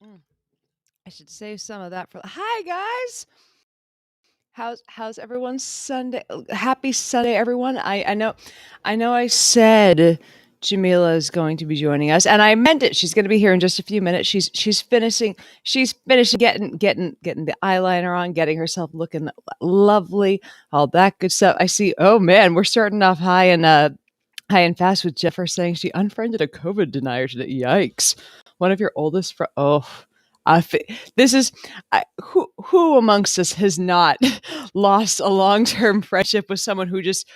Mm, I should save some of that for. Hi guys, how's everyone's Sunday? Happy Sunday, everyone. I know. I said Jamila is going to be joining us, and I meant it. She's going to be here in just a few minutes. She's finishing getting the eyeliner on, getting herself looking lovely, all that good stuff. I see. Oh man, we're starting off high and fast with Jennifer saying she unfriended a COVID denier today. Yikes. One of your oldest friends. Oh, this is who amongst us has not lost a long-term friendship with someone who just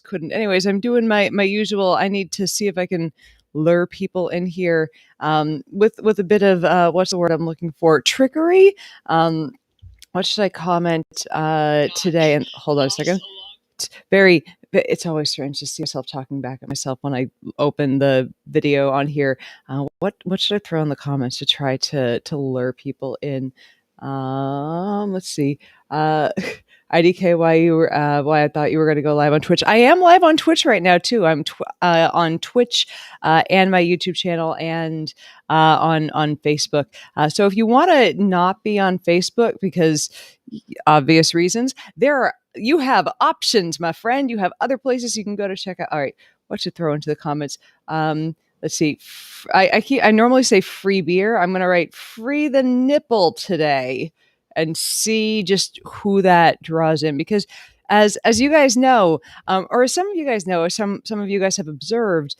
couldn't. Anyways, I'm doing my usual. I need to see if I can lure people in here with a bit of what's the word I'm looking for? Trickery. What should I comment today? And hold on a second. It's always strange to see myself talking back at myself when I open the video on here. What should I throw in the comments to try to lure people in? Let's see. Uh, IDK, why I thought you were going to go live on Twitch. I am live on Twitch right now too. I'm on Twitch and my YouTube channel and on Facebook. So if you want to not be on Facebook because obvious reasons, you have options, my friend. You have other places you can go to check out. All right, what should throw into the comments? Let's see. I normally say free beer. I'm going to write free the nipple today and see just who that draws in, because as you guys know, or some of you guys know, or some of you guys have observed,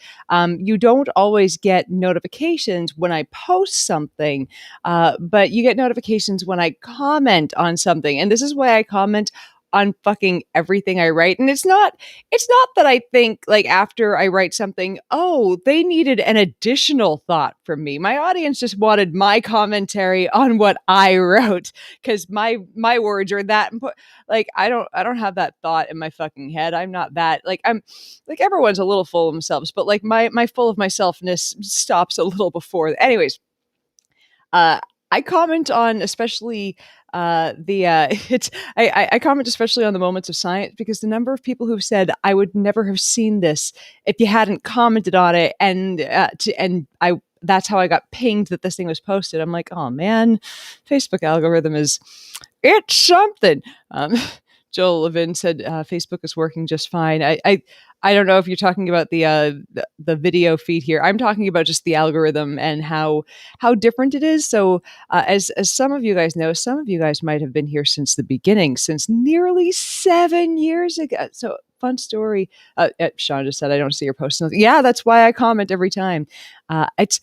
you don't always get notifications when I post something, but you get notifications when I comment on something, and this is why I comment on fucking everything I write. And it's not that I think like after I write something, oh, they needed an additional thought from me. My audience just wanted my commentary on what I wrote because my words are that important. Like I don't have that thought in my fucking head. I'm not that like I'm like everyone's a little full of themselves, but like my full of myselfness stops a little before. Anyways, uh, I comment on especially the it's I comment especially on the moments of science because the number of people who've said I would never have seen this if you hadn't commented on it, and I that's how I got pinged that this thing was posted. I'm like, oh man, Facebook algorithm it's something. Um, Joel Levin said Facebook is working just fine. I don't know if you're talking about the video feed here. I'm talking about just the algorithm and how different it is. So as some of you guys know, some of you guys might have been here since the beginning, since nearly 7 years ago. So fun story. Sean just said I don't see your posts. Yeah, that's why I comment every time. It's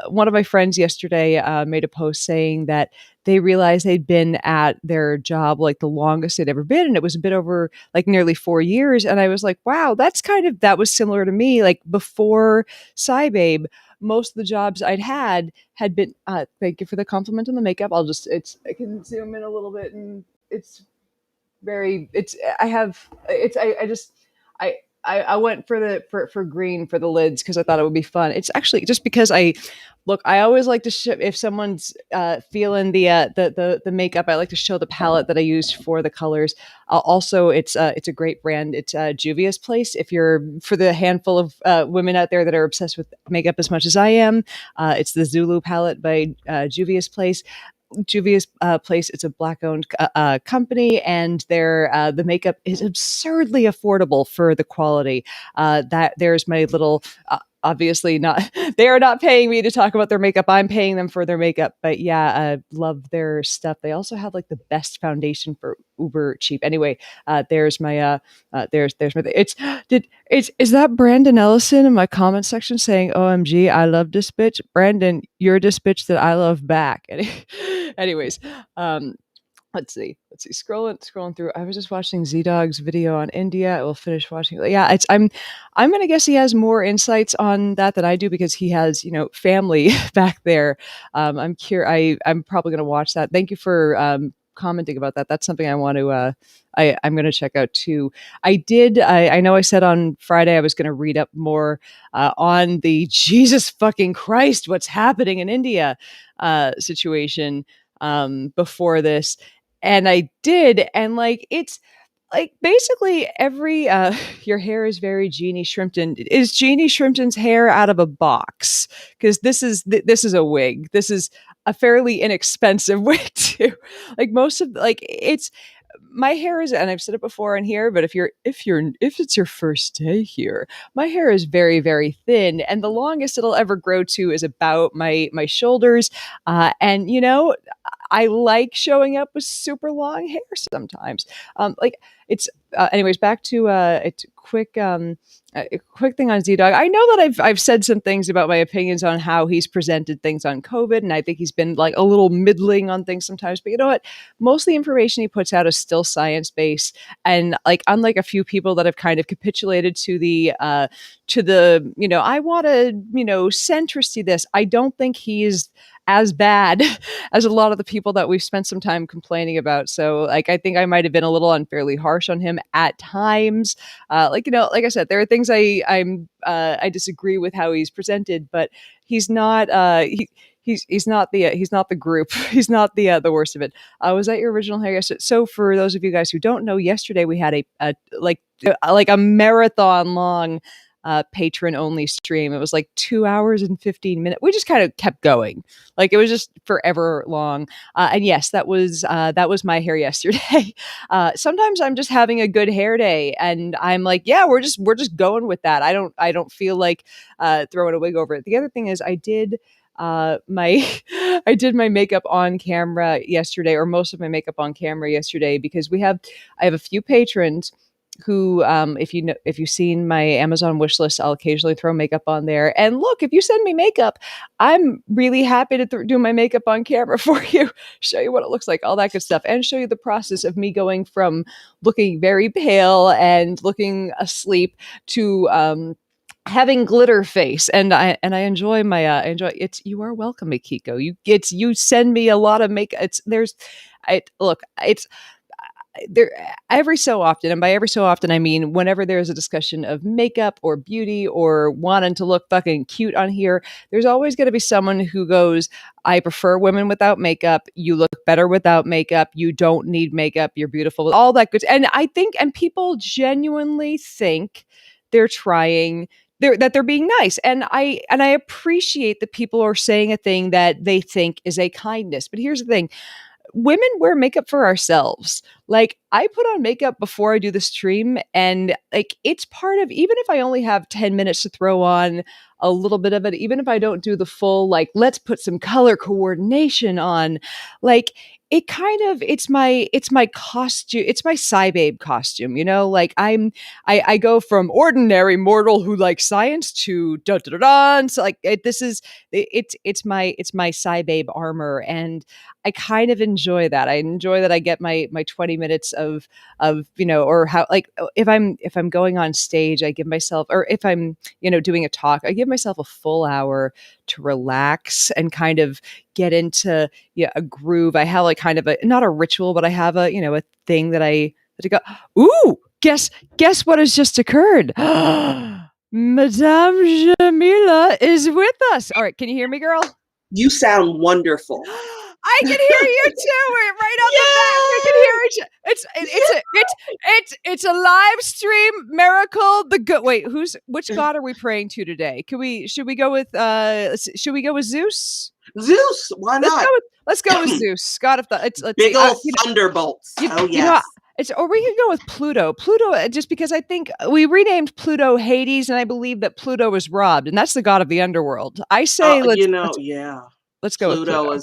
one of my friends yesterday made a post saying that they realized they'd been at their job like the longest they'd ever been, and it was a bit over like nearly 4 years. And I was like, wow, that was similar to me. Like before SciBabe, most of the jobs I'd had been. Thank you for the compliment on the makeup. I can zoom in a little bit, and it's very. It's I have it's I just I went for green for the lids because I thought it would be fun. It's actually just because I always like to show if someone's feeling the makeup. I like to show the palette that I used for the colors. Also, it's a great brand. It's Juvia's Place. If you're for the handful of women out there that are obsessed with makeup as much as I am, it's the Zulu palette by Juvia's Place. Juvia's Place. It's a black-owned company, and the makeup is absurdly affordable for the quality. That there's my little. Obviously not. They are not paying me to talk about their makeup. I'm paying them for their makeup. But yeah, I love their stuff. They also have like the best foundation for uber cheap. Anyway, there's my there's my. Is that Brandon Ellison in my comment section saying OMG I love this bitch? Brandon, you're this bitch that I love back. Anyways, let's see. Scrolling through. I was just watching Z Dog's video on India. I will finish watching. Yeah, I'm gonna guess he has more insights on that than I do because he has family back there. I'm probably gonna watch that. Thank you for commenting about that. That's something I want to. I'm going to check out too. I know I said on Friday I was going to read up more on the Jesus fucking Christ, what's happening in India situation before this, and I did, and like it's like basically every your hair is very Jeannie Shrimpton. Is Jeannie Shrimpton's hair out of a box? Because this is a wig. This is a fairly inexpensive wig too. Like most of like it's my hair is, and I've said it before in here, but if it's your first day here, my hair is very very thin, and the longest it'll ever grow to is about my shoulders. And I like showing up with super long hair sometimes. Like it's anyways, back to it's quick a quick thing on Z Dog. I know that I've said some things about my opinions on how he's presented things on COVID, and I think he's been like a little middling on things sometimes. But you know what? Most of the information he puts out is still science based, and like unlike a few people that have kind of capitulated to the I want to centricity this. I don't think he's as bad as a lot of the people that we've spent some time complaining about. So like I think I might have been a little unfairly harsh on him at times. Like I said, there are things I disagree with how he's presented, but he's not he's not the group. He's not the worst of it. Was that your original hair yesterday? So for those of you guys who don't know, yesterday we had a marathon long patron only stream. It was like 2 hours and 15 minutes. We just kind of kept going. Like it was just forever long. And yes, that was my hair yesterday. Sometimes I'm just having a good hair day and I'm like, yeah, we're just going with that. I don't feel like throwing a wig over it. The other thing is I did my I did my makeup on camera yesterday, or most of my makeup on camera yesterday, because I have a few patrons who, if you've seen my Amazon wish list, I'll occasionally throw makeup on there. And look, if you send me makeup, I'm really happy to do my makeup on camera for you, show you what it looks like, all that good stuff, and show you the process of me going from looking very pale and looking asleep to having glitter face. And I enjoy I enjoy it's. You are welcome, Akiko. You send me a lot of makeup. It's there every so often, and by every so often I mean whenever there's a discussion of makeup or beauty or wanting to look fucking cute on here, there's always going to be someone who goes, I prefer women without makeup, you look better without makeup, you don't need makeup, you're beautiful, all that good. And I think, and people genuinely think they're trying, that they're being nice, and I appreciate that people are saying a thing that they think is a kindness. But here's the thing: women wear makeup for ourselves. Like I put on makeup before I do the stream, and like it's part of, even if I only have 10 minutes to throw on a little bit of it, even if I don't do the full like let's put some color coordination on, like it's my costume, it's my Babe costume, like I go from ordinary mortal who likes science to da da da da. So like it's my Babe armor, and I kind of enjoy that. I enjoy that I get my 20 minutes of or how, like if I'm going on stage, I give myself, or if I'm doing a talk, I give myself a full hour to relax and kind of get into a groove. I have like kind of not a ritual, but I have a thing that I go, ooh, guess what has just occurred. Madame Jamila is with us. All right, can you hear me, girl? You sound wonderful. I can hear you too. We're right on the back. We can hear each. It's a live stream miracle. Which god are we praying to today? Should we go with Zeus? Zeus, why not? Let's go with Zeus, god of the big old thunderbolts. Yes. Or we could go with Pluto. Pluto, just because I think we renamed Pluto Hades, and I believe that Pluto was robbed, and that's the god of the underworld. I say, yeah. Let's go with Pluto.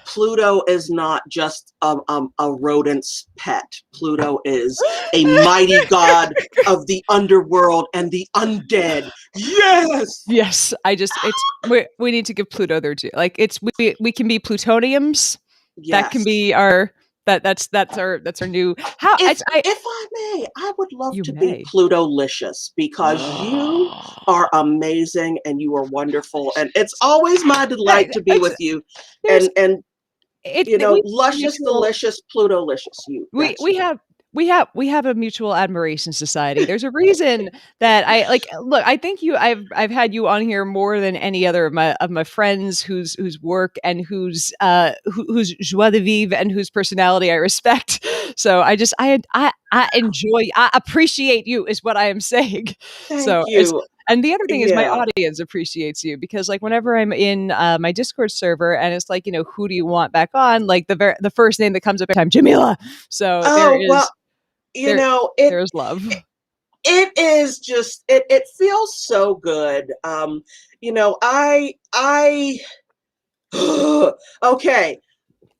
Pluto is not just a rodent's pet. Pluto is a mighty god of the underworld and the undead. Yes. Yes. We need to give Pluto their due. Like we can be plutoniums. Yes. That can be our that's our new. If I may, I would love to be Pluto-licious, because you are amazing and you are wonderful, and it's always my delight to be with you. And luscious, delicious, Pluto-licious. We have a mutual admiration society. There's a reason that I think I've had you on here more than any other of my friends whose work and whose joie de vivre and whose personality I respect. So I enjoy, I appreciate you is what I am saying. Thank you. And the other thing is my Yeah. audience appreciates you because like whenever I'm in my Discord server and it's like, who do you want back on? Like the first name that comes up every time, Jamila. So Oh, well, you there know, it there's love. it is just it feels so good. I okay.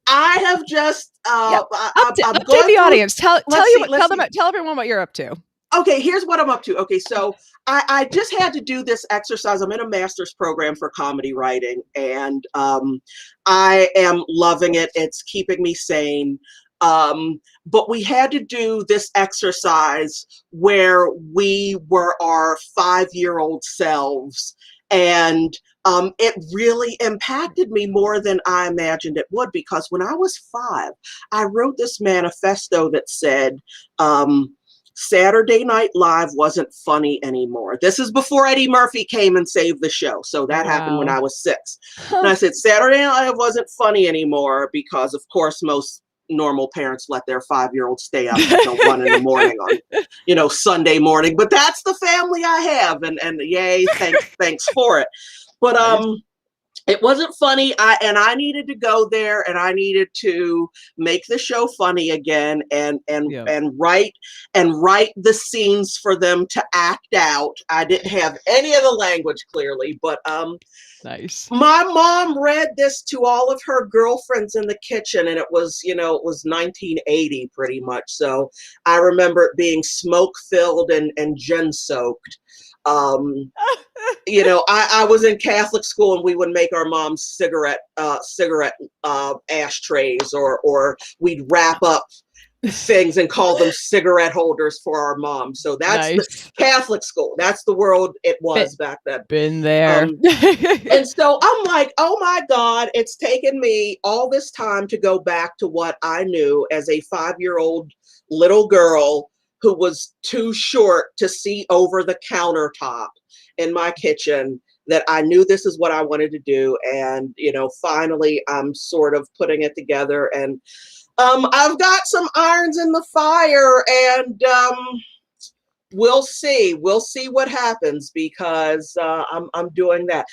I have just Yeah. I'm Update going the through. audience. Tell Let's you see, what let's see. tell everyone what you're up to. Okay, here's what I'm up to. Okay, so I just had to do this exercise. I'm in a master's program for comedy writing, and I am loving it. It's keeping me sane. But we had to do this exercise where we were our 5-year-old selves, and it really impacted me more than I imagined it would, because when I was 5, I wrote this manifesto that said, Saturday Night Live wasn't funny anymore. This is before Eddie Murphy came and saved the show. So that happened when Wow. I was 6. And I said, Saturday Night Live wasn't funny anymore because, of course, most normal parents let their 5-year-olds stay up until 1 in the morning on, Sunday morning. But that's the family I have. And yay, thanks for it. But Nice. it wasn't funny. I needed to go there, and I needed to make the show funny again, and Yep. write the scenes for them to act out. I didn't have any of the language clearly, but Nice. my mom read this to all of her girlfriends in the kitchen, and it was 1980 pretty much. So I remember it being smoke filled and gin soaked. I was in Catholic school, and we would make our mom's cigarette ashtrays, or we'd wrap up things and call them cigarette holders for our mom. So that's the Nice. Catholic school. That's the world it was back then. Been there. And so I'm like, oh my God, it's taken me all this time to go back to what I knew as a 5-year-old little girl who was too short to see over the countertop in my kitchen, that I knew this is what I wanted to do. And, finally I'm sort of putting it together, and I've got some irons in the fire, and we'll see what happens, because I'm doing that.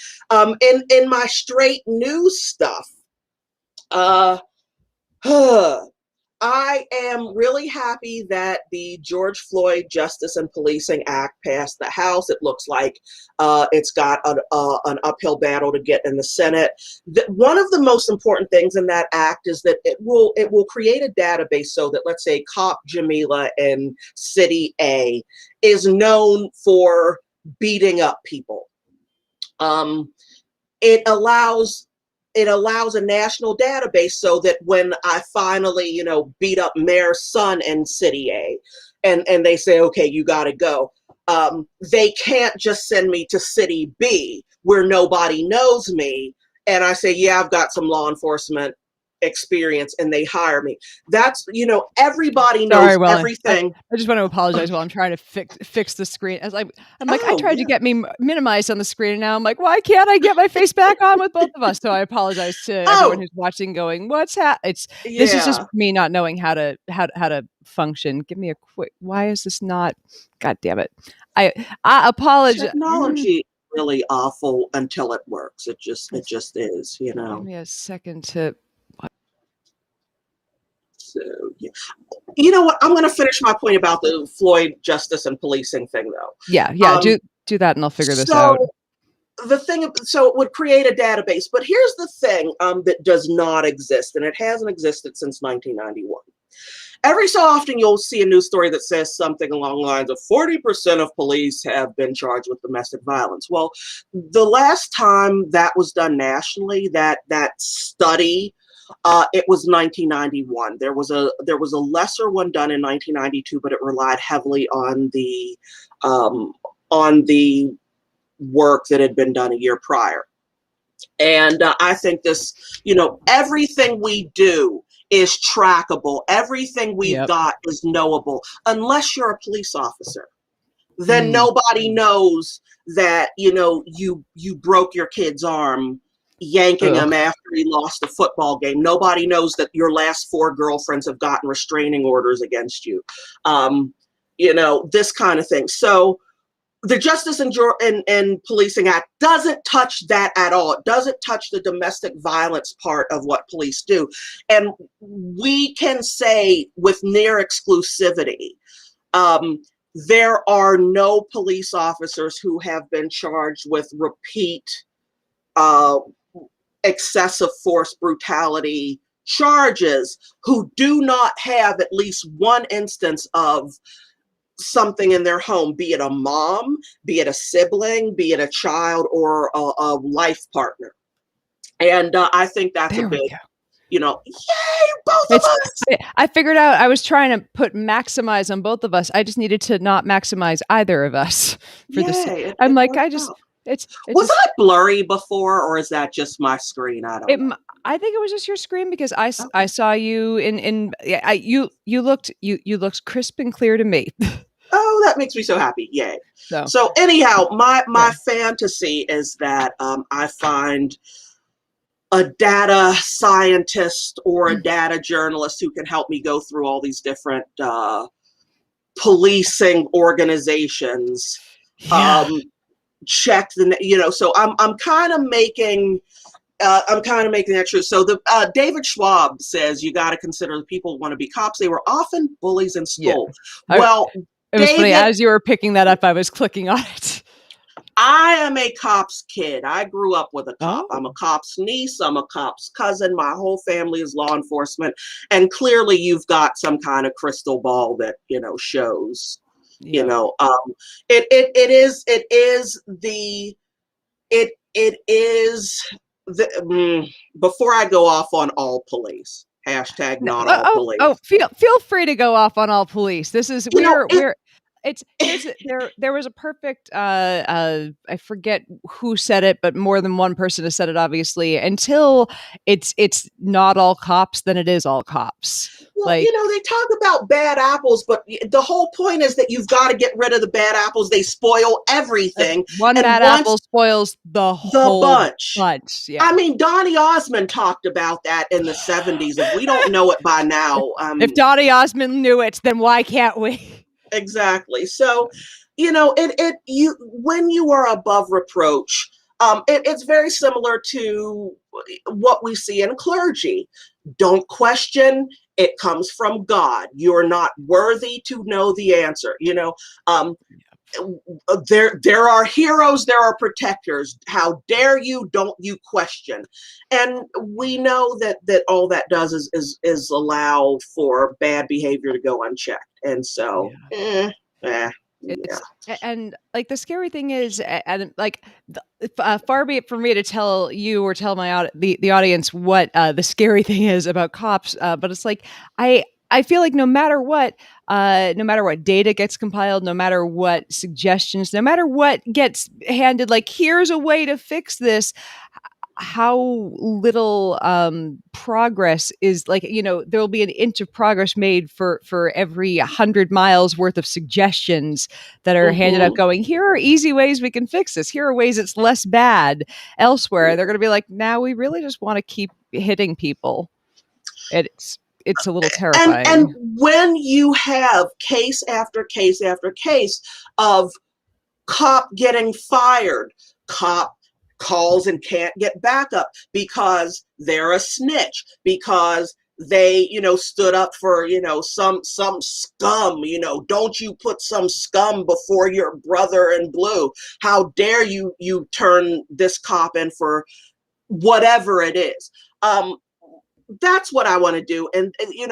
In my straight news stuff, uh, I am really happy that the George Floyd Justice and Policing Act passed the House. It looks like it's got an uphill battle to get in the Senate. One of the most important things in that act is that it will create a database so that, let's say, cop Jamila in City A is known for beating up people. It allows a national database so that when I finally, beat up Mayor's son in City A, and they say, okay, you got to go, they can't just send me to City B where nobody knows me, and I say, yeah, I've got some law enforcement experience, and they hire me. That's, everybody knows Sorry, well, everything. I just want to apologize while I'm trying to fix the screen. As I'm like, I Oh, tried to get me minimized on the screen, and now I'm like, why can't I get my face back on with both of us? So I apologize to everyone oh, who's watching, going, this is just yeah. me not knowing how to function. Give me a quick. Why is this not? God damn it! I apologize. Technology really awful until it works. It just is, Give me a second to. So yeah. You know what? I'm going to finish my point about the Floyd justice and policing thing, though. Yeah, do that, and I'll figure this out. So so it would create a database, but here's the thing that does not exist, and it hasn't existed since 1991. Every so often, you'll see a news story that says something along the lines of 40% of police have been charged with domestic violence. Well, the last time that was done nationally, that study, it was 1991. There was a lesser one done in 1992, but it relied heavily on the work that had been done a year prior. And I think this, everything we do is trackable. Everything we've got is knowable, unless you're a police officer. Then nobody knows that, you broke your kid's arm yanking him after he lost a football game. Nobody knows that your last 4 girlfriends have gotten restraining orders against you. This kind of thing. So the Justice and Policing Act doesn't touch that at all. It doesn't touch the domestic violence part of what police do. And we can say with near exclusivity, there are no police officers who have been charged with repeat excessive force brutality charges who do not have at least one instance of something in their home, be it a mom, be it a sibling, be it a child, or a life partner. And I think that's a big, yay, both of us. I figured out I was trying to put maximize on both of us. I just needed to not maximize either of us for this. I'm like, was I blurry before, or is that just my screen? I don't know. I think it was just your screen because I saw you you looked crisp and clear to me. Oh, that makes me so happy. Yay. So anyhow, my fantasy is that I find a data scientist or a data journalist who can help me go through all these different policing organizations. Check the, so I'm kind of making that true. So the David Schwab says you got to consider the people who want to be cops. They were often bullies in school. Yeah. Well, it was funny as you were picking that up. I was clicking on it. I am a cop's kid. I grew up with a cop. I'm a cop's niece. I'm a cop's cousin. My whole family is law enforcement, and clearly you've got some kind of crystal ball that shows. Yeah. It is the before I go off on all police. Hashtag not all police. Oh, feel free to go off on all police. This is there was a perfect I forget who said it, but more than one person has said it, obviously. Until it's not all cops, then it is all cops. Well, they talk about bad apples, but the whole point is that you've got to get rid of the bad apples. They spoil everything. One bad apple spoils the whole bunch. Yeah. I mean, Donny Osmond talked about that in the 70s. If we don't know it by now. If Donny Osmond knew it, then why can't we? Exactly. So, when you are above reproach, it's very similar to what we see in clergy. Don't question. It comes from God. You're not worthy to know the answer. There are heroes, there are protectors. How dare you? Don't you question? And we know that all that does is allow for bad behavior to go unchecked. And so, and like the scary thing is, and like far be it from me to tell you or tell the audience what the scary thing is about cops, but it's like I feel like no matter what data gets compiled, no matter what suggestions, no matter what gets handed, like here's a way to fix this, how little progress is, like, there'll be an inch of progress made for every 100 miles worth of suggestions that are handed out going, here are easy ways we can fix this. Here are ways it's less bad elsewhere. They're going to be like, now we really just want to keep hitting people. It's a little terrifying. And when you have case after case after case of cop getting fired, cop calls and can't get backup because they're a snitch, because they stood up for some scum, don't you put some scum before your brother in blue. How dare you turn this cop in for whatever it is. That's what I want to do, and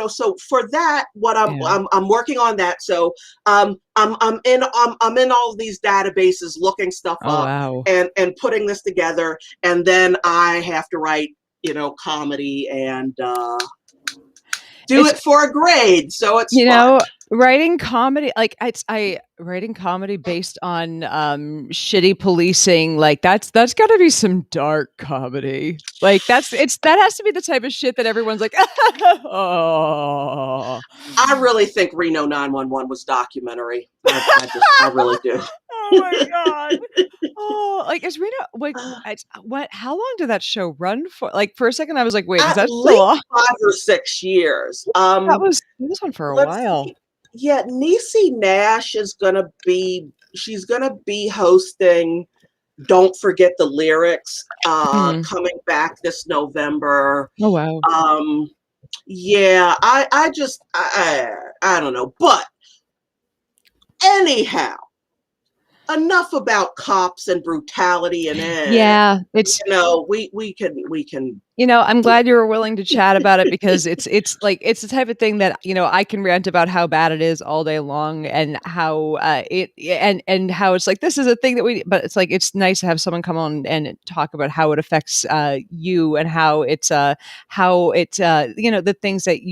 so for that, what I'm working on that. So I'm in all of these databases looking stuff up. Wow. and putting this together, and then I have to write comedy and do it for a grade. So it's fun. Writing comedy, like writing comedy based on shitty policing, like that's got to be some dark comedy. Like that has to be the type of shit that everyone's like, oh. I really think Reno 911 was documentary. I really do. Oh my god! Oh, like is Reno? Like, what? How long did that show run for? Like for a second, I was like, wait, is that still on? 5 or 6 years. It was on for a while. Yeah, Niecy Nash is going to be she's gonna be hosting Don't Forget the Lyrics, Mm. coming back this November. Oh, wow. Um, yeah, I don't know. But anyhow, enough about cops and brutality and Yeah, it's we can I'm glad you were willing to chat about it because it's like it's the type of thing that, I can rant about how bad it is all day long and how and how it's like this is a thing that but it's like it's nice to have someone come on and talk about how it affects you and how it's the things that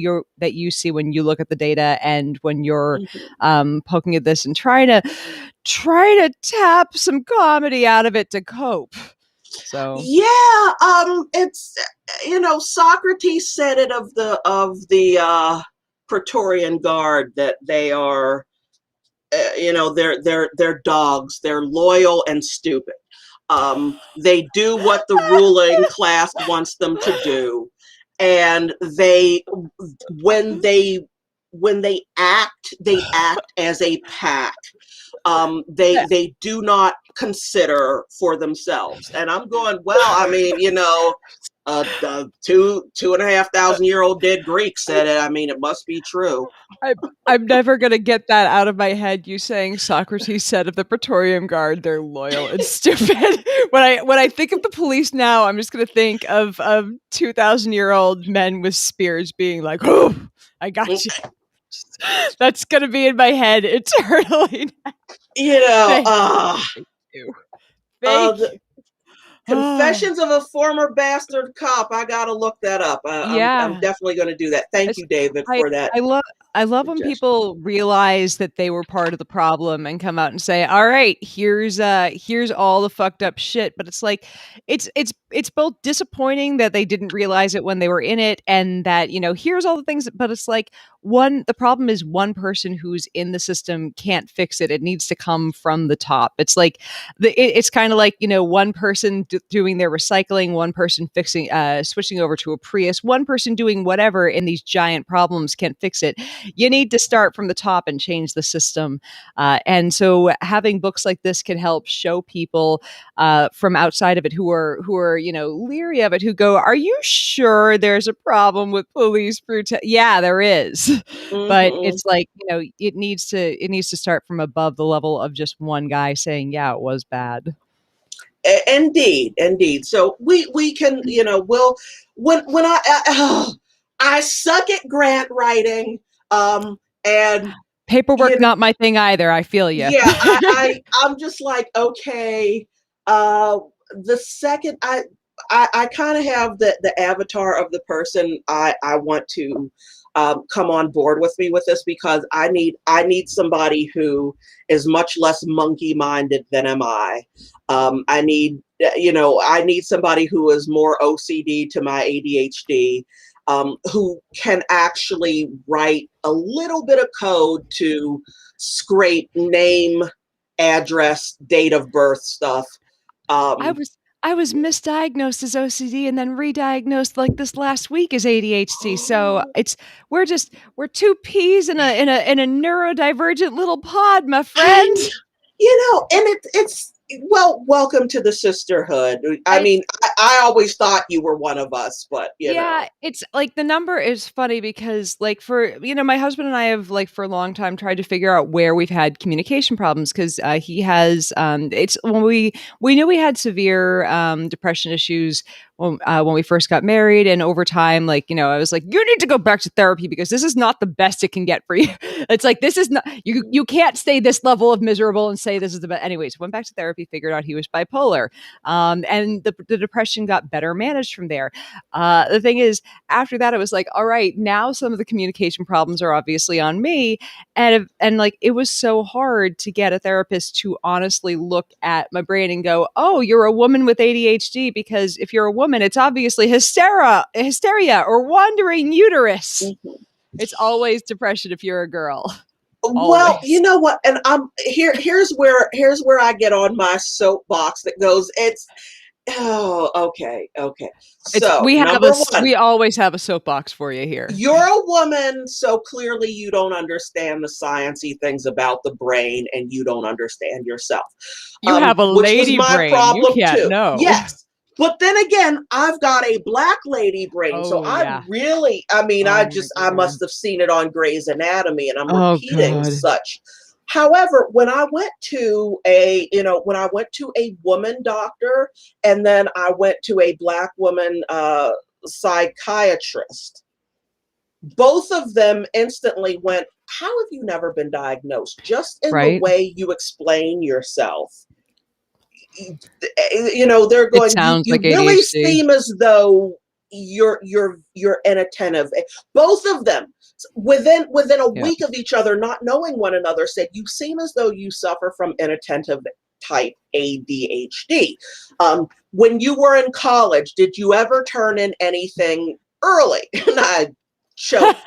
you see when you look at the data and when you're Mhm. poking at this and try to tap some comedy out of it to cope. So Yeah, it's Socrates said it of the Praetorian Guard that they are they're dogs. They're loyal and stupid. They do what the ruling class wants them to do, and when they they act as a pack. They do not consider for themselves. And I'm going, well, I mean, the 2,500-year-old dead Greek said it. I mean, it must be true. I I'm never gonna get that out of my head. You saying Socrates said of the Praetorian Guard, they're loyal and stupid. When I think of the police now, I'm just gonna think of 2,000-year-old men with spears being like, "Oh, I got you." That's gonna be in my head eternally. You know, Thank you. Thank the you. Oh, Confessions of a Former Bastard Cop. I gotta look that up. I'm yeah. definitely going to do that. Thank It's you, David, I for that I love I love when suggestion. people realize that they were part of the problem and come out and say, "All right, here's all the fucked up shit." But it's like it's both disappointing that they didn't realize it when they were in it and that, here's all the things, but it's like the problem is one person who's in the system can't fix it. It needs to come from the top. It's like it's kind of like, one person doing their recycling, one person fixing switching over to a Prius, one person doing whatever, and these giant problems can't fix it. You need to start from the top and change the system. And so having books like this can help show people from outside of it who are leery of it, who go, "Are you sure there's a problem with police brutality?" Yeah, there is, but Hmm. it's like, it needs to start from above the level of just one guy saying, "Yeah, it was bad." Indeed, indeed. So we can, we'll when I suck at grant writing, and you Paperwork not my thing either. I feel you. yeah, I'm just like, okay, uh the second I kind of have the avatar of the person I want to come on board with me with this, because I need somebody who is much less monkey minded than am I. I need somebody who is more OCD to my ADHD, who can actually write a little bit of code to scrape name, address, date of birth stuff. I Um, was I was misdiagnosed as OCD and then re-diagnosed like this last week as ADHD. So we're two peas in a neurodivergent little pod, my I, friend. and it's well, welcome to the sisterhood. I I mean, I always thought you were one of us, but Yeah, it's like the number is funny because like for my husband and I have like for a long time tried to figure out where we've had communication problems because he has it's when we knew we had severe depression issues when we first got married, and over time, like, I was like, you need to go back to therapy because this is not the best it can get for you. It's like this is not you can't stay this level of miserable and say this is the best. Anyways, went back to therapy, figured out he was bipolar, and the depression got better managed from there. The thing is, after that, it was like, all right, now some of the communication problems are obviously on me, and like it was so hard to get a therapist to honestly look at my brain and go, oh, you're a woman with ADHD, because if you're a woman, it's obviously hysteria, or wandering uterus. mhm. It's always depression if you're a girl, Well, you always. know what? And I'm here. Here's where I get on my soapbox that goes. Oh, okay, okay. It's So, number one, we always have a soapbox for you here. you're a woman, so clearly you don't understand the sciencey things about the brain and you don't understand yourself. You have a Which was lady my brain, you problem can't too. know. Yes. But then again, I've got a black lady brain. So Oh, yeah. I mean, Oh my I must god. have seen it on Grey's Anatomy and I'm Oh repeating god. such. However, when I went to a woman doctor and then I went to a black woman psychiatrist, both of them instantly went, how have you never been diagnosed? Just in the Right? way you explain yourself, they're It going, sounds you like really ADHD. seem as though you're inattentive. Both of them within a Yeah. week of each other, not knowing one another, said, you seem as though you suffer from inattentive type ADHD. When you were in college, did you ever turn in anything early? And I choked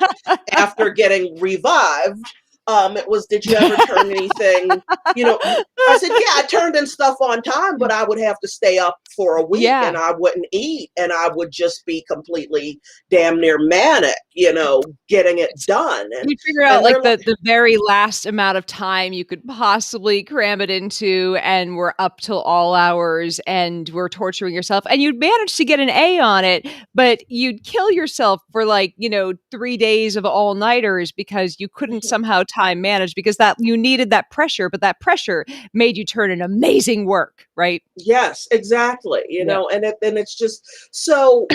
after getting revived. It was, did you ever turn anything, you know, I said, yeah, I turned in stuff on time, but I would have to stay up for a week Yeah. and I wouldn't eat and I would just be completely damn near manic, getting it done. You figure out, And like, they're like, the very last amount of time you could possibly cram it into, and we're up till all hours, and we're torturing yourself, and you'd manage to get an A on it, but you'd kill yourself for, like, 3 days of all-nighters because you couldn't somehow time manage because that you needed that pressure, but that pressure made you turn in amazing work, right? yes, exactly. Yep, And it's just so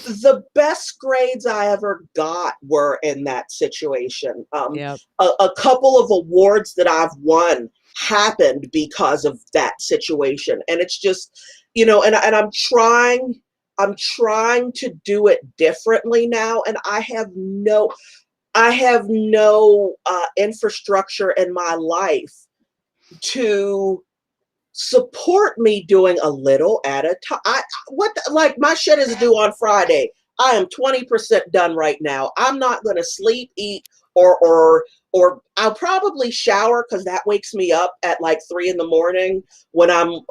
the best grades I ever got were in that situation. yep. A couple of awards that I've won happened because of that situation, and it's just, and I'm trying to do it differently now, and I have no infrastructure in my life to support me doing a little at a time. Like my shit is due on Friday. I am 20% done right now. I'm not going to sleep, eat, or I'll probably shower because that wakes me up at like 3 in the morning when I'm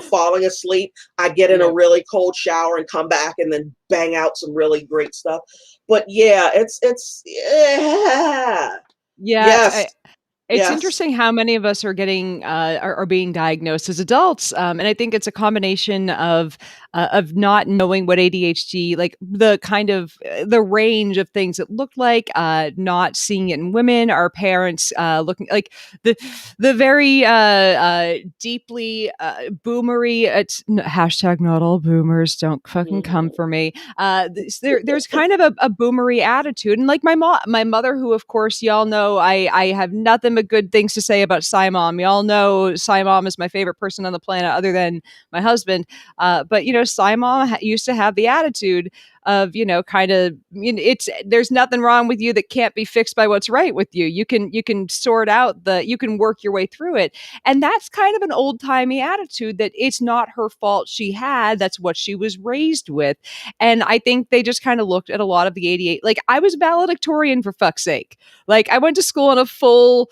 falling asleep. I get in a Yep. really cold shower and come back and then bang out some really great stuff. But yeah, it's yeah. Yeah, Yes, it's yes. interesting how many of us are getting are being diagnosed as adults, and I think it's a combination of not knowing what ADHD, like the kind of the range of things it looked like, not seeing it in women, our parents looking like the very deeply boomery. It's hashtag not all boomers. Don't fucking come Mhm. for me. There's kind of a boomery attitude, and like my mother, who of course y'all know, I have nothing but good things to say about Psy Mom. Y'all know Psy Mom is my favorite person on the planet, other than my husband. But Psy Mom used to have the attitude of kind of, it's there's nothing wrong with you that can't be fixed by what's right with you. You can sort out you can work your way through it, and that's kind of an old timey attitude that it's not her fault she had. That's what she was raised with. And I think they just kind of looked at a lot of the 88. Like, I was valedictorian, for fuck's sake. Like, I went to school on a full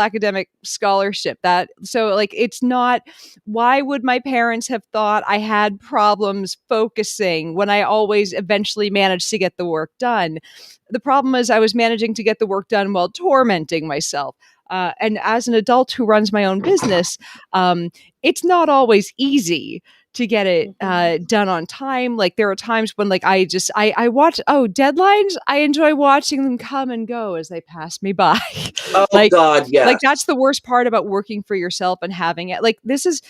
academic scholarship. That so like it's not, why would my parents have thought I had problems focusing when I always eventually managed to get the work done? The problem is I was managing to get the work done while tormenting myself. And as an adult who runs my own business, it's not always easy to get it Mhm. done on time. Like, there are times when, like, I watch, deadlines. I enjoy watching them come and go as they pass me by. Oh like God, like yes. that's the worst part about working for yourself and having it. Like, this is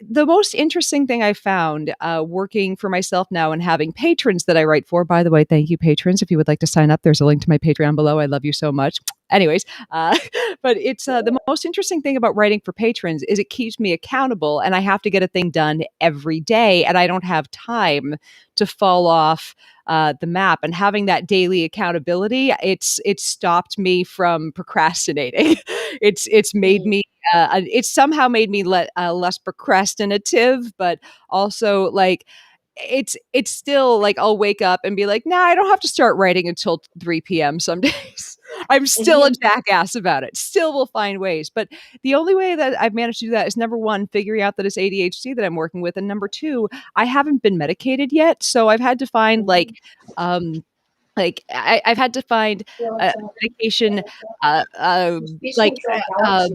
the most interesting thing I found, working for myself now and having patrons that I write for. By the way, thank you, patrons. If you would like to sign up, there's a link to my Patreon below. I love you so much. Anyways, but it's the most interesting thing about writing for patrons is it keeps me accountable, and I have to get a thing done every day, and I don't have time to fall off the map. And having that daily accountability, it's stopped me from procrastinating. It's made Mm. me it's somehow made me less procrastinative, but also, like, it's still like I'll wake up and be like, nah, I don't have to start writing until 3 p.m. some days. I'm still a jackass about it. Still will find ways. But the only way that I've managed to do that is number one, figuring out that it's ADHD that I'm working with. And number two, I haven't been medicated yet. So I've had to find um, I've had to find a medication,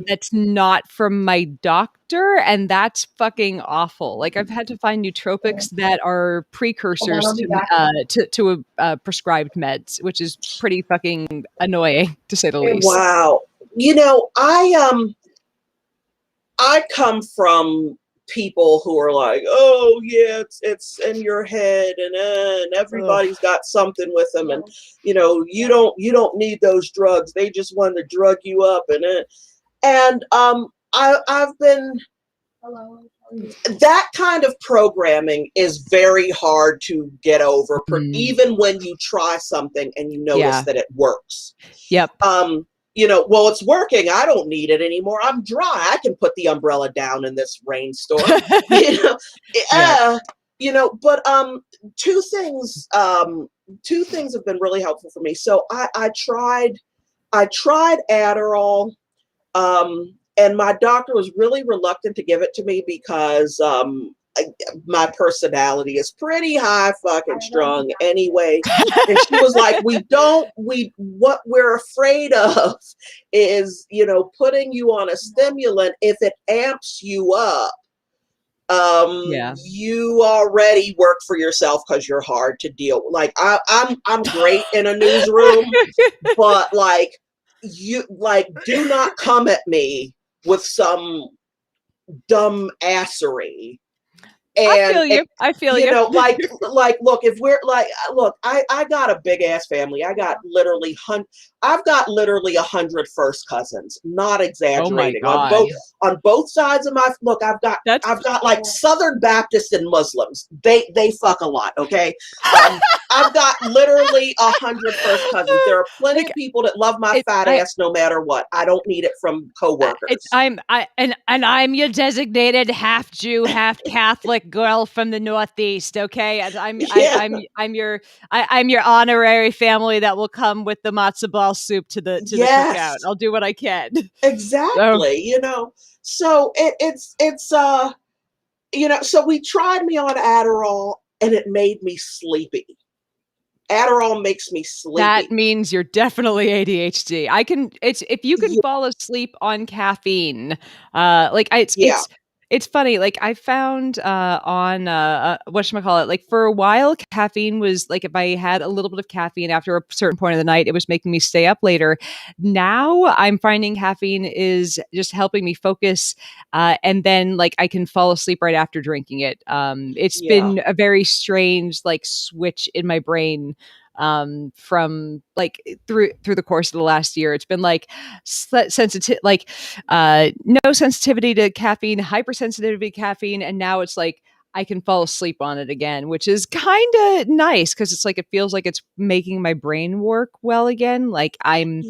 that's not from my doctor, and that's fucking awful. Like I've had to find nootropics that are precursors to prescribed meds, which is pretty fucking annoying to say the least. Wow. I come from people who are like, oh yeah, it's in your head, and everybody's got something with them, and you don't need those drugs. They just want to drug you up, and I've been that kind of programming is very hard to get over, even when you try something and you notice that it works. Yep. Well, it's working. I don't need it anymore. I'm dry. I can put the umbrella down in this rainstorm. But two things have been really helpful for me. So I tried Adderall, and my doctor was really reluctant to give it to me because my personality is pretty high fucking strung anyway. And she was like, what we're afraid of is, putting you on a stimulant. If it amps you up, you already work for yourself because you're hard to deal with. Like I'm great in a newsroom, but do not come at me with some dumb assery. And I feel you. Look, if we're I got a big ass family. I've got literally 100 first cousins. Not exaggerating. Oh my God. On both sides of my I've got like Southern Baptists and Muslims. They fuck a lot. Okay. I've got literally 100 first cousins. There are plenty of people that love my fat ass no matter what. I don't need it from coworkers. I'm your designated half Jew, half Catholic girl from the Northeast. Okay, I'm your honorary family that will come with the matzo ball soup to the cookout. I'll do what I can. Exactly. So so we tried me on Adderall and it made me sleepy. Adderall makes me sleepy. That means you're definitely ADHD. If you can fall asleep on caffeine, it's funny. Like I found on whatchamacallit, like for a while, caffeine was like if I had a little bit of caffeine after a certain point of the night, it was making me stay up later. Now I'm finding caffeine is just helping me focus, and then like I can fall asleep right after drinking it. It's been a very strange like switch in my brain from like through the course of the last year. It's been like no sensitivity to caffeine, hypersensitivity to caffeine, and now it's like I can fall asleep on it again, which is kind of nice because it's like it feels like it's making my brain work well again. Like I'm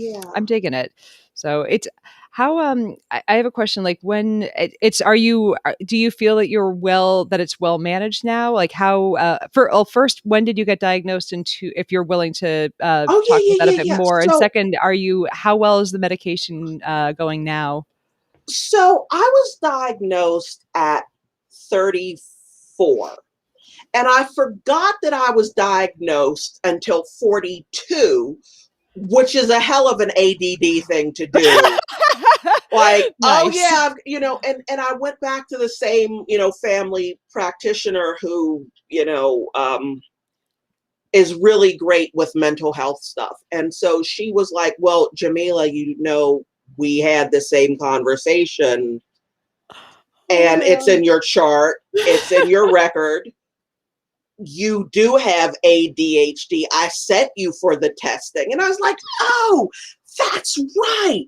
digging it. So it's how I have a question. Like when do you feel that it's well managed now? Like how first, when did you get diagnosed, and if you're willing to talk about that a bit more, and second, how well is the medication going now? So I was diagnosed at 34, and I forgot that I was diagnosed until 42, which is a hell of an ADD thing to do. Like, nice. Oh yeah, and I went back to the same, family practitioner who, is really great with mental health stuff. And so she was like, well, Jamila, we had the same conversation, and it's in your chart, it's in your record. You do have ADHD. I sent you for the testing. And I was like, oh, that's right.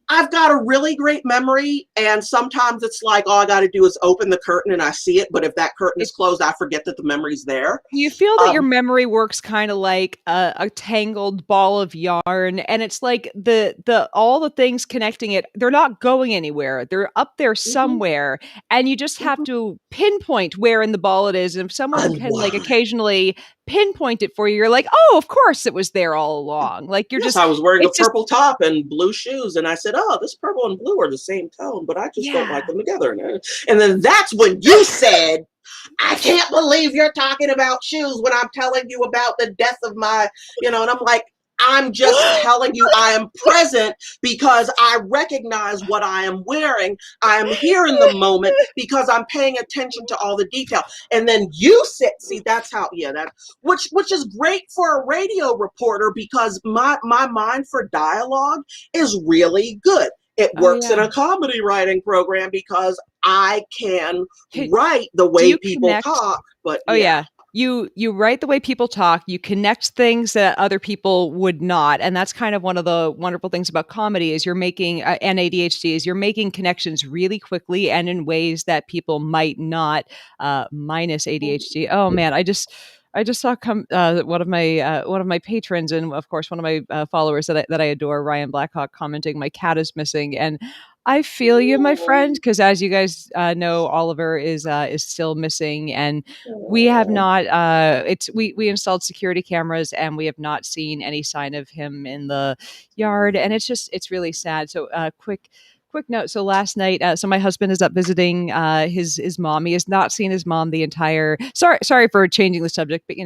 I've got a really great memory, and sometimes it's like all I got to do is open the curtain and I see it. But if that curtain is It closed, I forget that the memory's there. You feel that your Um, memory works kinda like a tangled ball of yarn, and it's like the all the things connecting it, they're not going anywhere. They're up there mhm, somewhere, and you just have mhm. to pinpoint where in the ball it is, and if someone And can, like, why? occasionally pinpoint it for you, you're like, "Oh, of course it was there all along." Like, you're Yes, just I was wearing a it's just purple top and blue shoes, and I said, "Oh, this purple and blue are the same tone, but I just don't like yeah. them together." And then that's when you said, "I can't believe you're talking about shoes when I'm telling you about the death of my," and I'm like, "I'm just telling you I am present because I recognize what I am wearing. I am here in the moment because I'm paying attention to all the detail." And then you said, "See, that's how, yeah, that which is great for a radio reporter because my mind for dialogue is really good. It Oh, works in yeah. a comedy writing program because I can Can write the do way you people connect talk, but Oh, yeah. yeah. You write the way people talk, you connect things that other people would not, and that's kind of one of the wonderful things about comedy is you're making and ADHD is you're making connections really quickly and in ways that people might not, minus ADHD. Oh, man, I just saw one of my patrons and, of course, one of my, followers that I adore, Ryan Blackhawk, commenting, "My cat is missing," and I feel you, my friend, because as you guys, know, Oliver is still missing, and we have not it's we installed security cameras and we have not seen any sign of him in the yard, and it's really sad. So quick note. So last night, so my husband is up visiting his mom. He has not seen his mom the entire sorry for changing the subject, but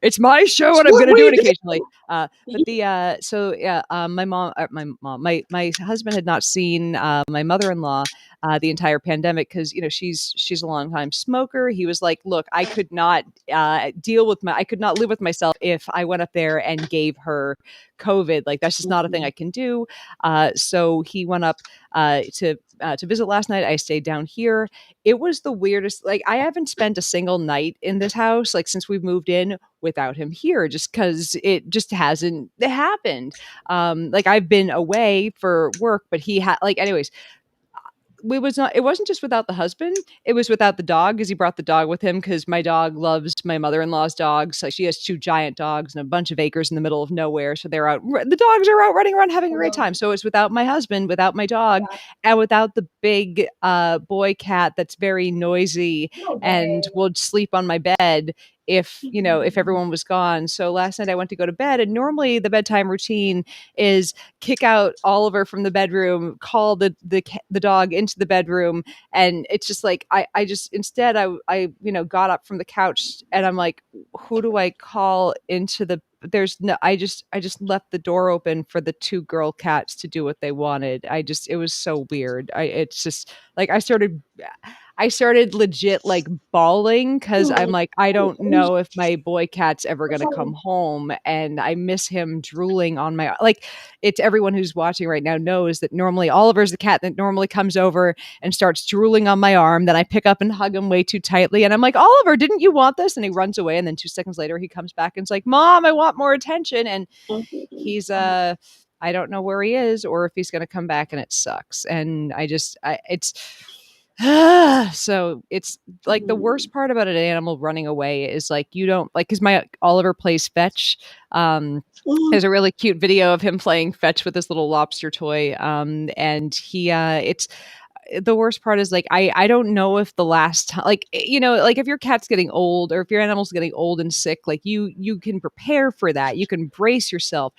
it's my show It's and I'm what gonna do we it occasionally. do. But the so yeah, my husband had not seen my mother-in-law the entire pandemic because she's a long time smoker. He was like, "Look, I could not I could not live with myself if I went up there and gave her COVID. Like that's just not a thing I can do." So he went up to visit last night. I stayed down here. It was the weirdest. Like I haven't spent a single night in this house like since we've moved in without him here, just because it just hasn't happened. Like I've been away for work, but he had like anyways it wasn't just without the husband, it was without the dog because he brought the dog with him because my dog loves my mother-in-law's dogs. Like she has two giant dogs and a bunch of acres in the middle of nowhere. So the dogs are out running around having a great time. So it's without my husband, without my dog, and without the big boy cat that's very noisy and would sleep on my bed if everyone was gone. So last night I went to go to bed, and normally the bedtime routine is kick out Oliver from the bedroom, call the dog into the bedroom, and it's just like I just instead I got up from the couch and I'm like, who do I call into the there's no I just left the door open for the two girl cats to do what they wanted. It was so weird. It's just like I started legit like bawling because I'm like, I don't know if my boy cat's ever gonna come home, and I miss him drooling on my like. It's everyone who's watching right now knows that normally Oliver's the cat that normally comes over and starts drooling on my arm. Then I pick up and hug him way too tightly, and I'm like, Oliver, didn't you want this? And he runs away, and then 2 seconds later he comes back and's like, Mom, I want more attention, and he's I don't know where he is or if he's going to come back, and it sucks. And it's so it's like the worst part about an animal running away is like you don't like because my Oliver plays fetch. There's a really cute video of him playing fetch with this little lobster toy. And he it's the worst part is like I don't know if the last time like if your cat's getting old or if your animal's getting old and sick, like you can prepare for that, you can brace yourself.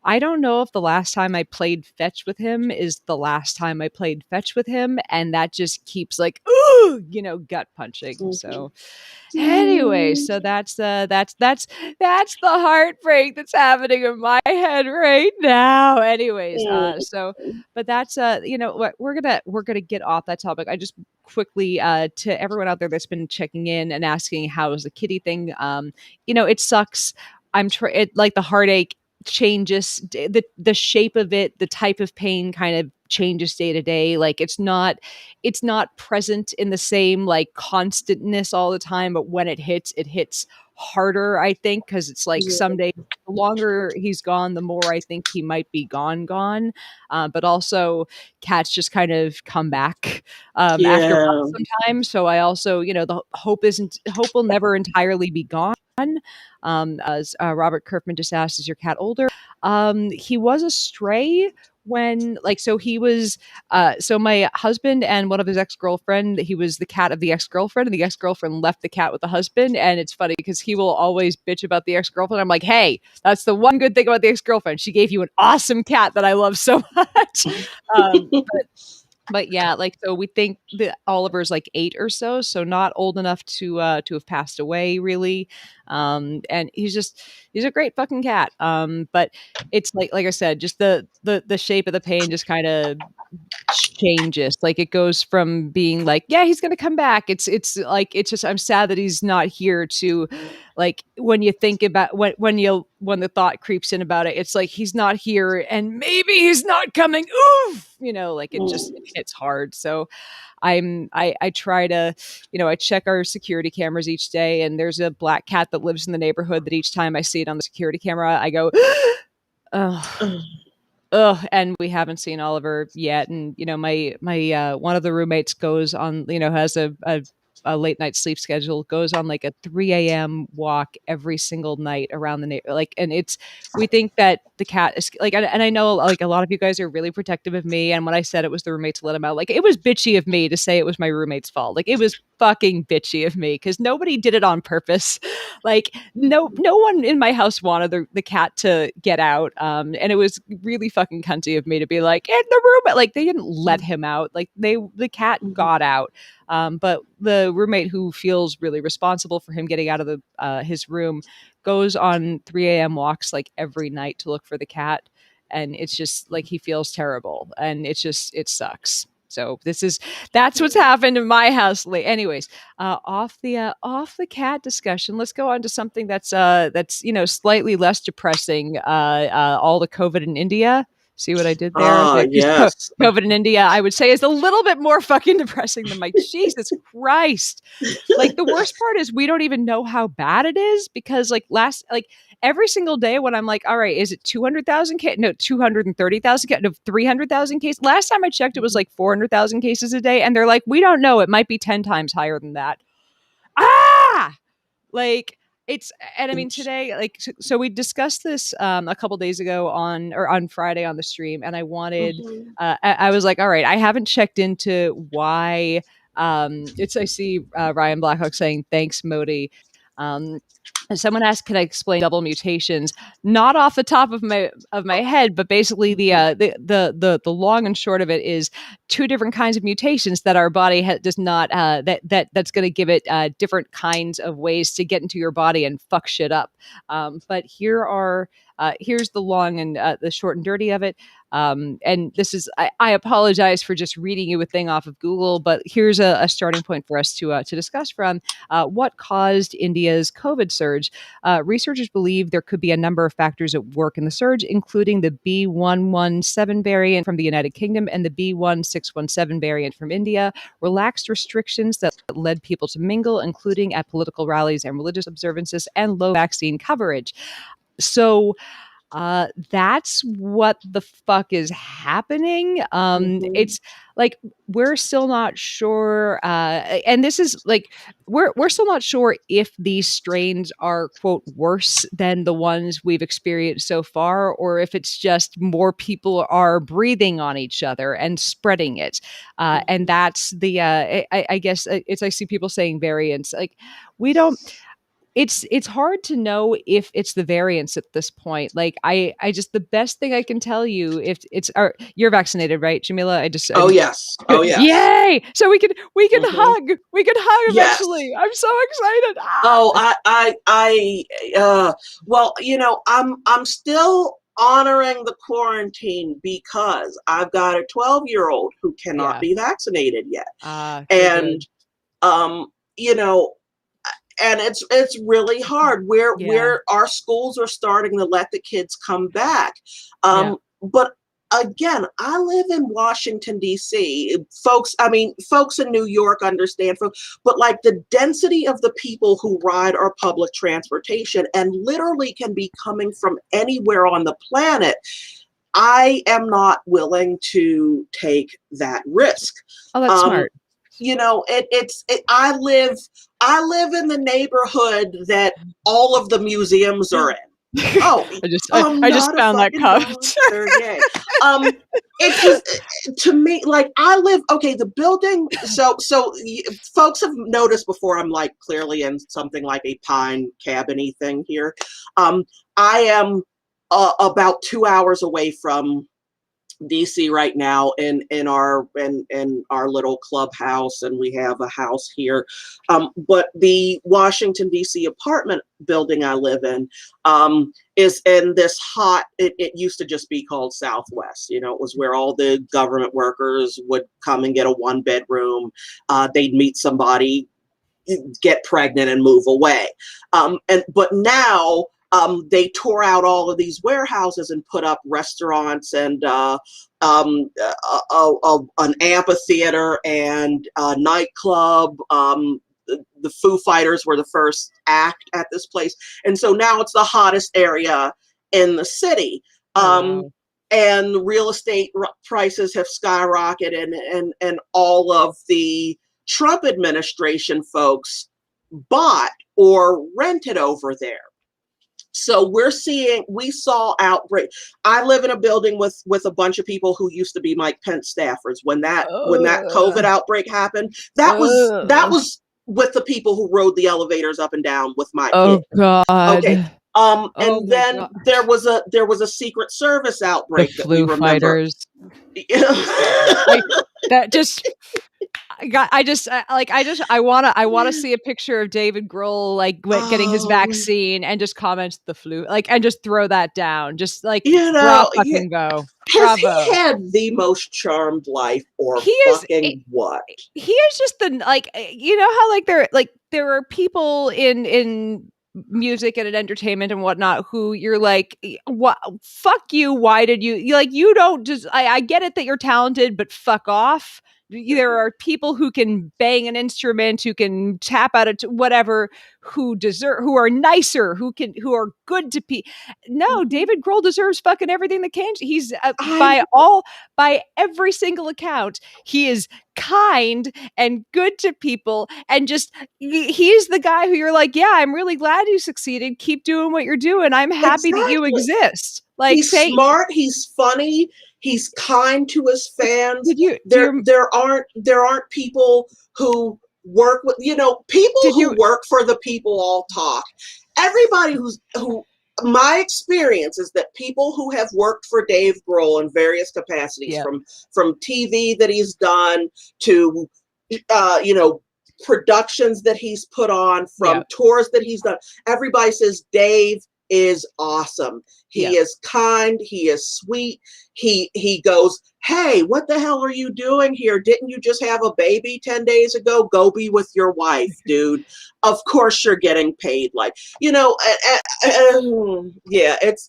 I don't know if the last time I played fetch with him is the last time I played fetch with him, and that just keeps like, ooh, gut punching. So anyway, so that's the heartbreak that's happening in my head right now. Anyways, so but that's what we're gonna get off that topic. I just quickly to everyone out there that's been checking in and asking how is the kitty thing. It sucks. It like the heartache changes the shape of it, the type of pain kind of changes day to day. Like it's not present in the same like constantness all the time, but when it hits harder, I think, because it's like Yeah. someday the longer he's gone, the more I think he might be gone. But also cats just kind of come back after a Yeah. while sometimes. So I also, the hope will never entirely be gone. As Robert Kirkman just asked, is your cat older? He was a stray when so he was so my husband and one of his ex-girlfriend, he was the cat of the ex-girlfriend, and the ex-girlfriend left the cat with the husband. And it's funny because he will always bitch about the ex-girlfriend. I'm like, hey, that's the one good thing about the ex-girlfriend, she gave you an awesome cat that I love so much. um but yeah, like, so we think that Oliver's like 8 or so, so not old enough to have passed away really. And he's a great fucking cat. But it's like I said, just the shape of the pain just kind of changes. Like it goes from being like, yeah, he's gonna come back. It's like it's just I'm sad that he's not here to like when you think about when the thought creeps in about it, it's like he's not here and maybe he's not coming. Oof, like it hits hard. So I try to, I check our security cameras each day, and there's a black cat that lives in the neighborhood that each time I see it on the security camera, I go, oh, ugh, and we haven't seen Oliver yet. And my one of the roommates goes on, has a late night sleep schedule, goes on like a 3 a.m. walk every single night around the like, and we think that the cat is like, and I know like a lot of you guys are really protective of me. And when I said it was the roommates to let him out, like it was bitchy of me to say it was my roommate's fault. Like it was fucking bitchy of me because nobody did it on purpose. Like no one in my house wanted the cat to get out. And it was really fucking cunty of me to be like, in the room, but like they didn't let him out. Like the cat got out. But the roommate who feels really responsible for him getting out of his room goes on 3 a.m. walks like every night to look for the cat. And it's just like he feels terrible. And it sucks. So that's what's happened in my house lately. Anyways, off the cat discussion, let's go on to something that's slightly less depressing. All the COVID in India. See what I did there? Ah, yes. COVID in India, I would say, is a little bit more fucking depressing than my Jesus Christ. Like the worst part is we don't even know how bad it is because like every single day when I'm like, all right, is it 200,000 cases? No, 230,000 cases? No, 300,000 cases. Last time I checked, it was like 400,000 cases a day. And they're like, we don't know. It might be 10 times higher than that. Ah! Like and I mean today, like so we discussed this a couple days ago on Friday on the stream, and I wanted I was like, all right, I haven't checked into why I see Ryan Blackhawk saying thanks Modi. And someone asked, "Can I explain double mutations?" Not off the top of my head, but basically the long and short of it is two different kinds of mutations that our body does not that's going to give it different kinds of ways to get into your body and fuck shit up. But here's the long and the short and dirty of it. And this is I apologize for just reading you a thing off of Google, but here's a starting point for us to discuss from. What caused India's COVID surge? Researchers believe there could be a number of factors at work in the surge, including the B.1.1.7 variant from the United Kingdom and the B.1.617 variant from India, relaxed restrictions that led people to mingle, including at political rallies and religious observances, and low vaccine coverage. So that's what the fuck is happening. It's like we're still not sure, and this is like we're still not sure if these strains are quote worse than the ones we've experienced so far, or if it's just more people are breathing on each other and spreading it. And that's the I guess it's I see people saying variants like we don't it's hard to know if it's the variants at this point. Like I just the best thing I can tell you if it's you're vaccinated, right, Jamila? Oh yes. Oh yes. Yay! So we can hug. We can hug Yes. eventually. I'm so excited. Oh, well, I'm still honoring the quarantine because I've got a 12-year-old who cannot Yeah. be vaccinated yet. Good. And, um, you know, and it's really hard Yeah. where our schools are starting to let the kids come back. Yeah. But again, I live in Washington, D.C. Folks, I mean, folks in New York understand, but like the density of the people who ride our public transportation and literally can be coming from anywhere on the planet, I am not willing to take that risk. Oh, that's Um, smart. you know, I live in the neighborhood that all of the museums are in. Oh, I just not a found that fucking comment. monster. Yay. It just, to me, like I live, okay, the building. Folks have noticed before, I'm like clearly in something like a pine cabiny thing here. I am about 2 hours away from DC right now in our little clubhouse, and we have a house here. But the Washington DC apartment building I live in is in this hot. It used to just be called Southwest. You know, it was where all the government workers would come and get a 1 bedroom. They'd meet somebody, get pregnant, and move away. But now they tore out all of these warehouses and put up restaurants and an amphitheater and a nightclub. The Foo Fighters were the first act at this place, and so now it's the hottest area in the city. Oh, wow. And real estate prices have skyrocketed, and all of the Trump administration folks bought or rented over there. So we saw outbreak. I live in a building with a bunch of people who used to be Mike Pence staffers. When that COVID outbreak happened, Ugh. that was with the people who rode the elevators up and down with my kid. Oh Okay. god. Oh And my then god. there was a Secret Service The outbreak that we flu remember. fighters. I that just I wanna see a picture of David Grohl, like, getting his Oh, vaccine and just comment the flu, like, and just throw that down. Just, like, yeah. fucking go. Has he Bravo. had the most charmed life or He is fucking what? he is just the like you know how there are people in music and in entertainment and whatnot who you're like what fuck you, why did you like you don't just I get it that you're talented but fuck off. There are people who can bang an instrument, who can tap out whatever, who are nicer, who are good to people. No, Mhm. David Grohl deserves fucking everything that can. He's I by every single account, he is kind and good to people, and just he's the guy who you're like, yeah, I'm really glad you succeeded, keep doing what you're doing, I'm happy that you exactly. exist, like He's say smart, he's funny, he's kind to his fans. did you do There you there aren't people who work with, people did who you work for the people all talk. Everybody who my experience is that people who have worked for Dave Grohl in various capacities, yeah from TV that he's done to you know productions that he's put on, yeah from tours that he's done, everybody says Dave is awesome. yeah He is kind, he is sweet. He goes, "Hey, what the hell are you doing here? Didn't you just have a baby 10 days ago? Go be with your wife, dude. Of course you're getting paid." Like, yeah, it's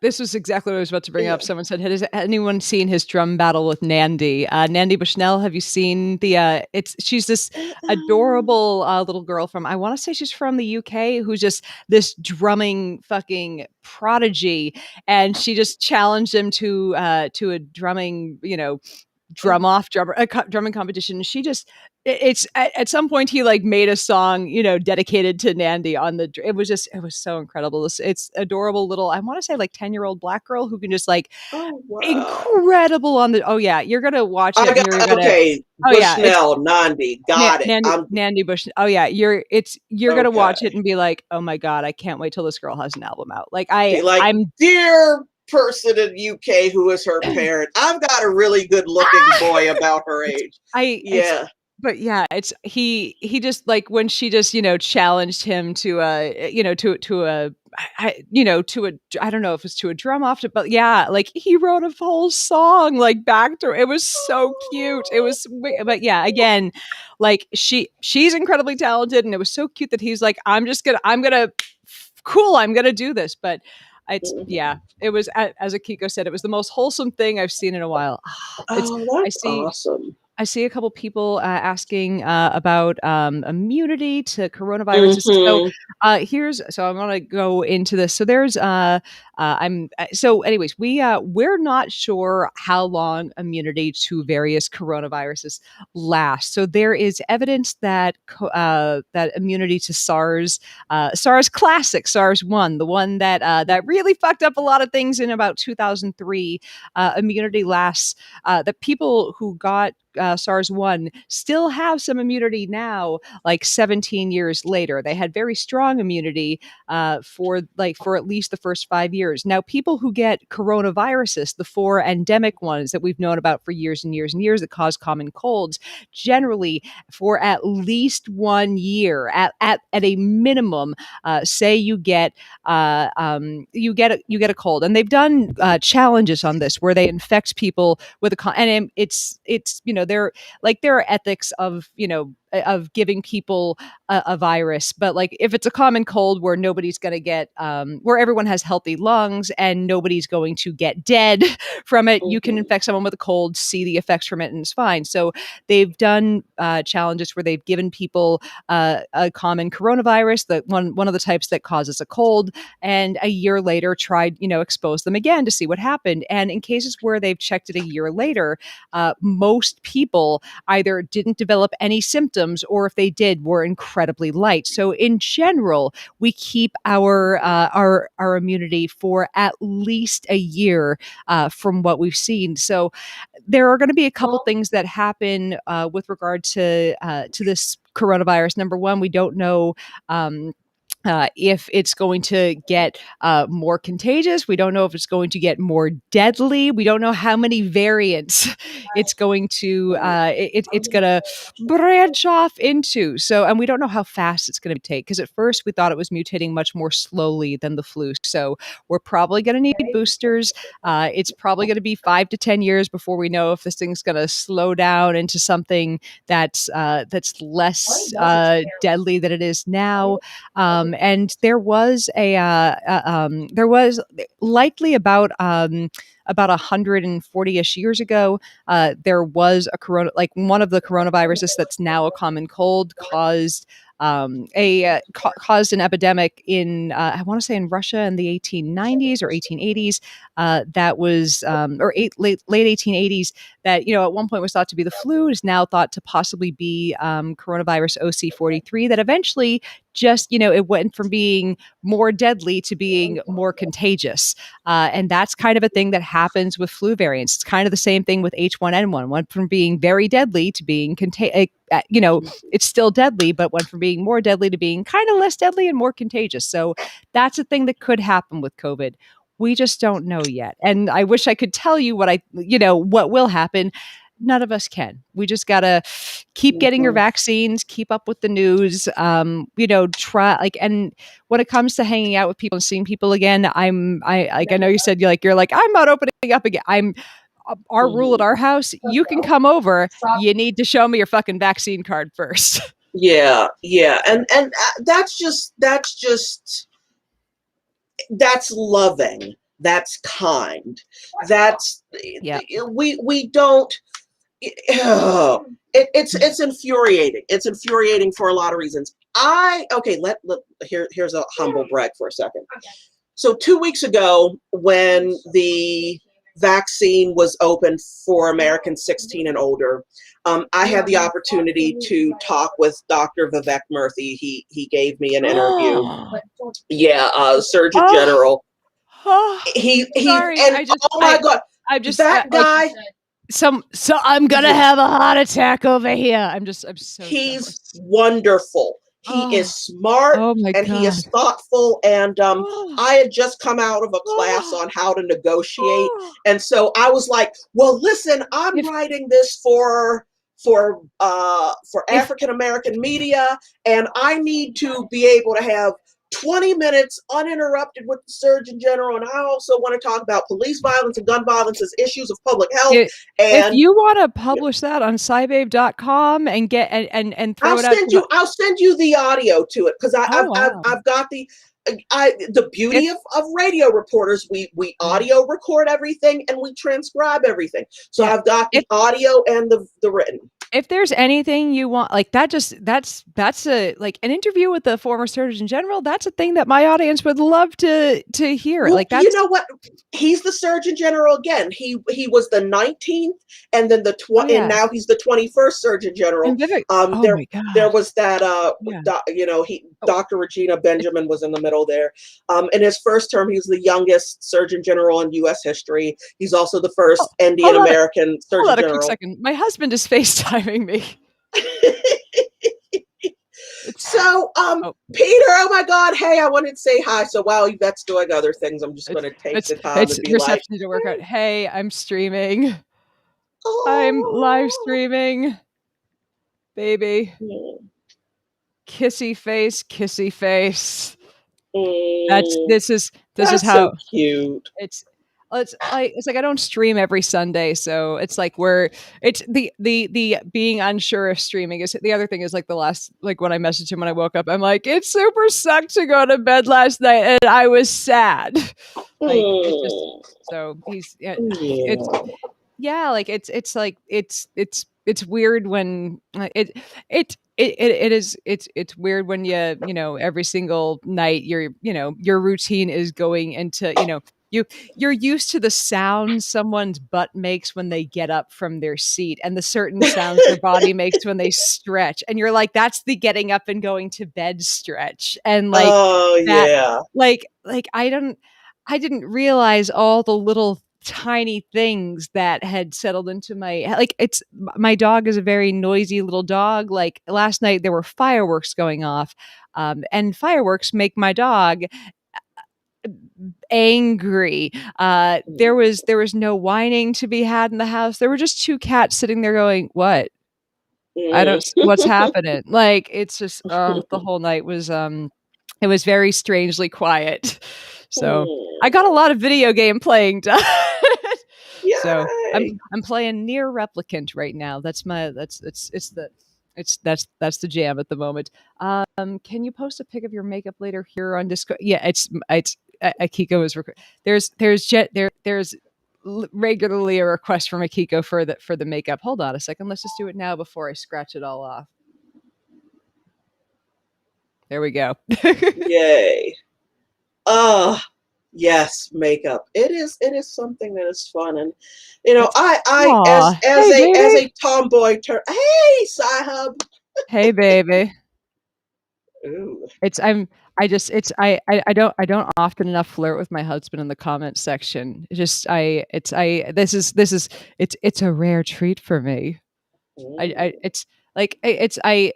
this was exactly what I was about to bring up. yeah. Someone said, has anyone seen his drum battle with Nandy? Nandy Bushnell, have you seen the she's this adorable little girl from, I want to say she's from the UK, who's just this drumming fucking prodigy, and she just challenged him to a drumming, drumming competition. She just it's at some point he like made a song, dedicated to Nandy on the it was so incredible. It's adorable little, I want to say like 10-year-old black girl who can just like Oh wow. incredible on the, oh yeah, you're gonna watch it I and you're got, gonna, okay, oh yeah, it's Bushnell, Nandi, got it. Nandy Bush. Oh yeah, you're gonna watch it Okay. and be like, oh my god, I can't wait till this girl has an album out. Like Be like, I'm dear person in UK who is her parent, I've got a really good looking boy about her it's age. it's Yeah. but yeah, it's he just like when she just, challenged him to to a to a, I don't know if it's to a drum off to, but yeah, like he wrote a whole song like back to, it was so cute. It was but yeah, again, like she's incredibly talented, and it was so cute that he's like, I'm gonna cool, I'm gonna do this. But Yeah, it was, as Akiko said, it was the most wholesome thing I've seen in a while. It's Oh, I that's see awesome. I see a couple people asking about immunity to coronaviruses. So Mm-hmm. so I'm going to go into this. So there's so anyways, we're not sure how long immunity to various coronaviruses lasts. So there is evidence that that immunity to SARS classic, SARS-1, the one that really fucked up a lot of things in about 2003, immunity lasts, that people who got SARS-1 still have some immunity now, like 17 years later. They had very strong immunity for at least the first 5 years. Now, people who get coronaviruses, the four endemic ones that we've known about for years and years and years that cause common colds, generally for at least 1 year, at a minimum, say you get a cold, and they've done challenges on this where they infect people with and it's there, like, there are ethics of of giving people a virus, but like if it's a common cold where nobody's going to get where everyone has healthy lungs and nobody's going to get dead from it, you can Mm-hmm. infect someone with a cold, see the effects from it, and it's fine. So they've done challenges where they've given people a common coronavirus, that one of the types that causes a cold, and a year later tried expose them again to see what happened. And in cases where they've checked it a year later, most people either didn't develop any symptoms, or if they did, were incredibly light. So in general, we keep our immunity for at least a year, from what we've seen. So there are going to be a couple things that happen with regard to this coronavirus. Number one, we don't know if it's going to get more contagious. We don't know if it's going to get more deadly. We don't know how many variants it's going to it's going to branch off into. So, and we don't know how fast it's going to take, because at first we thought it was mutating much more slowly than the flu. So we're probably going to need boosters. It's probably going to be 5 to 10 years before we know if this thing's going to slow down into something that's less deadly than it is now. And there was there was likely about 140-ish years ago, there was like one of the coronaviruses that's now a common cold caused an epidemic in I want to say in Russia in the 1890s or 1880s. That was late 1880s. That at one point was thought to be the flu, is now thought to possibly be coronavirus OC43. That eventually just it went from being more deadly to being more contagious, and that's kind of a thing that happens with flu variants. It's kind of the same thing with H1N1. Went from being very deadly to being it's still deadly, but went from being more deadly to being kind of less deadly and more contagious. So that's a thing that could happen with COVID. We just don't know yet. And I wish I could tell you what will happen. None of us can. We just gotta keep getting your vaccines, keep up with the news, try, like, and when it comes to hanging out with people and seeing people again, I know you said you're like, I'm not opening up again. Our rule at our house, you can come over. You need to show me your fucking vaccine card first. Yeah, yeah, and that's loving. That's kind. That's Yeah. we don't. It's infuriating. It's infuriating for a lot of reasons. Here's a humble brag for a second. So 2 weeks ago, when the vaccine was open for Americans 16 and older, I had the opportunity to talk with Dr. Vivek Murthy. He gave me an interview. Yeah, Surgeon General. Sorry, And oh my God, I'm just that guy. So I'm gonna have a heart attack over here. I'm so He's jealous. wonderful. He is smart, Oh my and he God. is thoughtful. And I had just come out of a class on how to negotiate, and so I was like, "Well, listen, I'm writing this for African American media, and I need to be able to have 20 minutes uninterrupted with the Surgeon General. And I also want to talk about police violence and gun violence as issues of public health." If you want to publish that on SciBabe.com and get and throw it out. I'll send you the audio to it, because I've got the the beauty If of radio reporters, we audio record everything and we transcribe everything. So yeah, I've got if the audio and the written. if there's anything you want, like that, just that's a like an interview with the former Surgeon General. That's a thing that my audience would love to hear. Well, Like you that's know what? He's the Surgeon General again. He was the 19th, and then oh and yeah, now he's the 21st Surgeon General. and Vivek. Oh There my there god, was that yeah. he Oh, Dr. Regina it's Benjamin was in the middle there. In his first term, he was the youngest Surgeon General in U.S. history. He's also the oh, first Indian hold on, American hold Surgeon on a quick General. second. My husband is FaceTiming me. It's So, oh, Peter, oh my God, hey, I wanted to say hi. So while Yvette's doing other things, I'm just going to take the time it's and be like, reception to work out. hey, Hey, I'm streaming. I'm live oh, streaming, baby. Kissy face, kissy face. That's mm, this is that's so how cute. it's it's like I don't stream every Sunday, so it's like we're it's the being unsure if streaming is the other thing is like the last like when I messaged him when I woke up, I'm like, it super sucked to go to bed last night and I was sad. Like it's just Mm, so he's yeah, it's yeah. yeah, like it's like it's weird when it is it's weird when you know every single night your routine is going into you you're used to the sounds someone's butt makes when they get up from their seat and the certain sounds their body makes when they stretch and you're like that's the getting up and going to bed stretch and like Oh, that yeah. like I didn't realize all the little tiny things that had settled into my like it's my dog is a very noisy little dog. Like last night there were fireworks going off, and fireworks make my dog angry. There was no whining to be had in the house. There were just two cats sitting there going, "What? I Mm. don't see what's happening." Like it's just the whole night was it was very strangely quiet. So I got a lot of video game playing done. So Yay. I'm playing Near Replicant right now. That's my it's the that's the jam at the moment. Can you post a pic of your makeup later here on Discord? Yeah, it's Akiko is there's regularly a request from Akiko for the makeup. Hold on a second. Let's just do it now before I scratch it all off. There we go. Yay. Oh, yes, makeup. It is something that is fun. And It's I aw, as hey a baby, tomboy hey, Sci-Hub. hey baby. Ooh. It's I just it's I don't often enough flirt with my husband in the comment section. It's just I this is it's a rare treat for me. I Mm. it's like it's I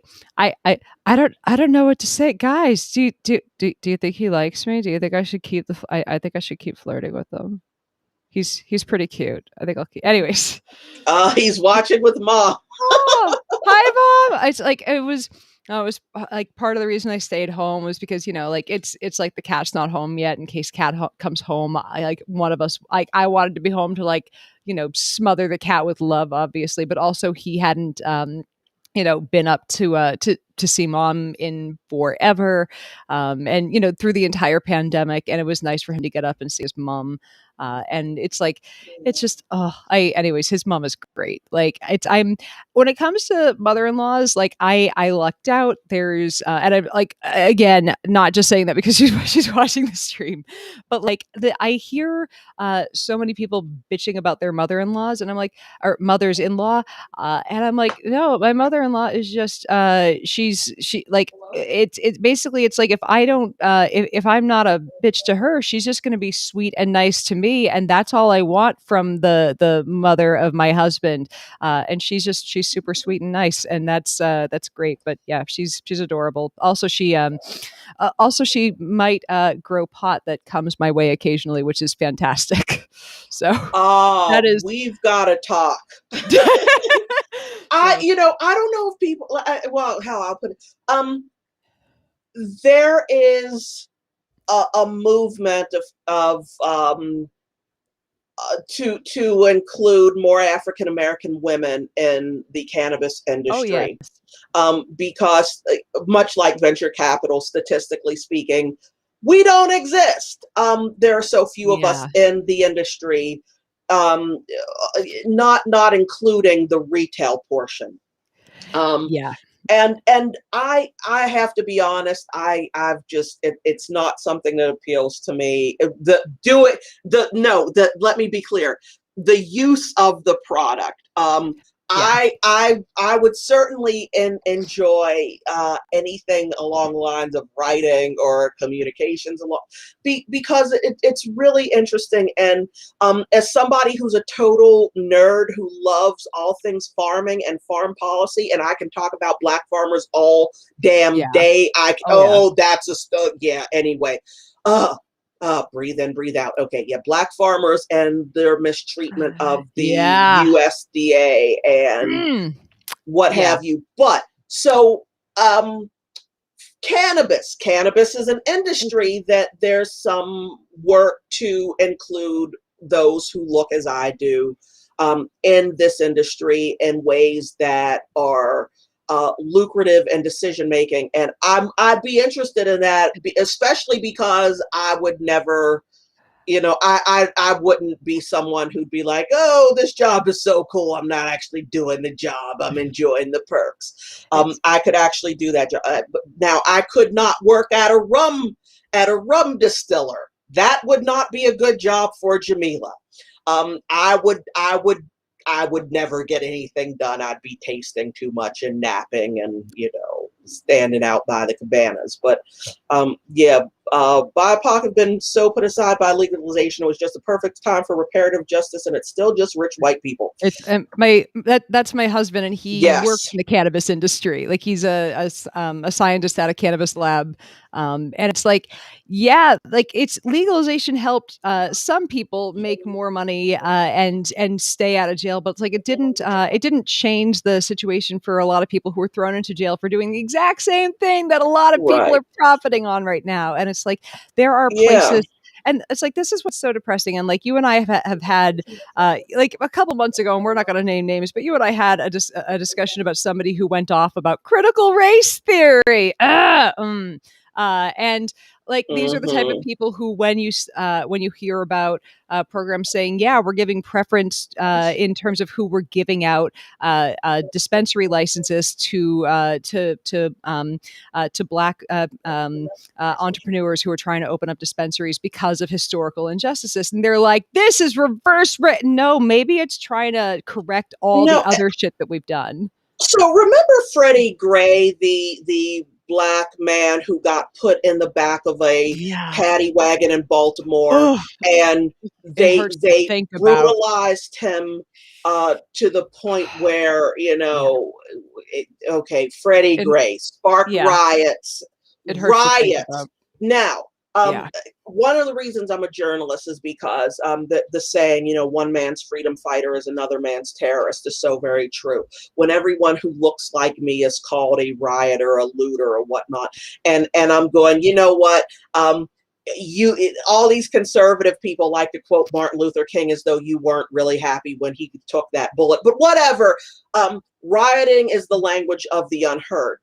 don't know what to say, guys. Do you think he likes me? Do you think I should keep I think I should keep flirting with him. He's pretty cute. I think I'll keep. Anyways, He's watching with mom. oh, hi, mom. It's like it was like part of the reason I stayed home was because like it's like the cat's not home yet. In case comes home, I like one of us. Like I wanted to be home to like smother the cat with love, obviously, but also he hadn't been up to see mom in forever, and through the entire pandemic, and it was nice for him to get up and see his mom. And it's like it's just I anyways his mom is great. Like it's I'm when it comes to mother-in-laws, like I lucked out. There's and I'm like again not just saying that because she's watching the stream, but like I hear so many people bitching about their mother-in-laws, and I'm like, or mothers-in-law, and I'm like, no, my mother-in-law is just she like it's basically it's like if I don't if I'm not a bitch to her, she's just going to be sweet and nice to me, and that's all I want from the mother of my husband. And she's super sweet and nice, and that's great. But yeah, she's adorable. Also she might grow pot that comes my way occasionally, which is fantastic. So that is We've got to talk. so I don't know if people, well, how I'll put it. There is a movement to include more African American women in the cannabis oh yes. industry, because much like venture capital, statistically speaking, we don't exist. There are so few of us Yeah. in the industry, um, not including the retail portion. Um, Yeah. and I have to be honest, I've just it's not something that appeals to me. The do it the no the Let me be clear, the use of the product. Yeah. I would certainly enjoy anything along the lines of writing or communications because it's really interesting. And as somebody who's a total nerd who loves all things farming and farm policy, and I can talk about black farmers all damn Yeah. day. Oh, yeah. That's a yeah. Anyway, uh, breathe in, breathe out. Okay, yeah, black farmers and their mistreatment of the Yeah. USDA and Mm. what Yeah. have you. But so, um, cannabis is an industry that there's some work to include those who look as I do in this industry in ways that are lucrative and decision making. And I'd be interested in that, especially because I would never, I wouldn't be someone who'd be like, oh, this job is so cool. I'm not actually doing the job. I'm enjoying the perks. It's I could actually do that job. Now I could not work at a rum distiller. That would not be a good job for Jamila. I would never get anything done. I'd be tasting too much and napping and, standing out by the cabanas. But yeah, BIPOC have been so put aside by legalization. It was just the perfect time for reparative justice, and it's still just rich white people. it's that's my husband, and he works Yes. in the cannabis industry. Like he's a scientist at a cannabis lab, and it's like, yeah, like it's legalization helped some people make more money and stay out of jail, but it's like it didn't change the situation for a lot of people who were thrown into jail for doing the exact same thing that a lot of people Right. are profiting on right now. And it's like there are Yeah. places. And it's like this is what's so depressing. And like you and I have had like a couple months ago, and we're not going to name names, but you and I had a discussion about somebody who went off about critical race theory. And like these are the type of Mm-hmm. people who, when you hear about programs saying, yeah, we're giving preference in terms of who we're giving out dispensary licenses to black entrepreneurs who are trying to open up dispensaries because of historical injustices, and they're like, this is reverse written. No, maybe it's trying to correct all the No. other shit that we've done. So remember Freddie Gray, the black man who got put in the back of a Yeah. paddy wagon in Baltimore, Oh, and it they hurts to they think about. brutalized him to the point where Yeah. okay, Freddie And Gray sparked yeah, riots, it hurts to think riots. about. Now, Yeah. one of the reasons I'm a journalist is because the saying, one man's freedom fighter is another man's terrorist is so very true. When everyone who looks like me is called a rioter, a looter, or whatnot, and I'm going, you know what? All these conservative people like to quote Martin Luther King as though you weren't really happy when he took that bullet, but whatever. Rioting is the language of the unheard.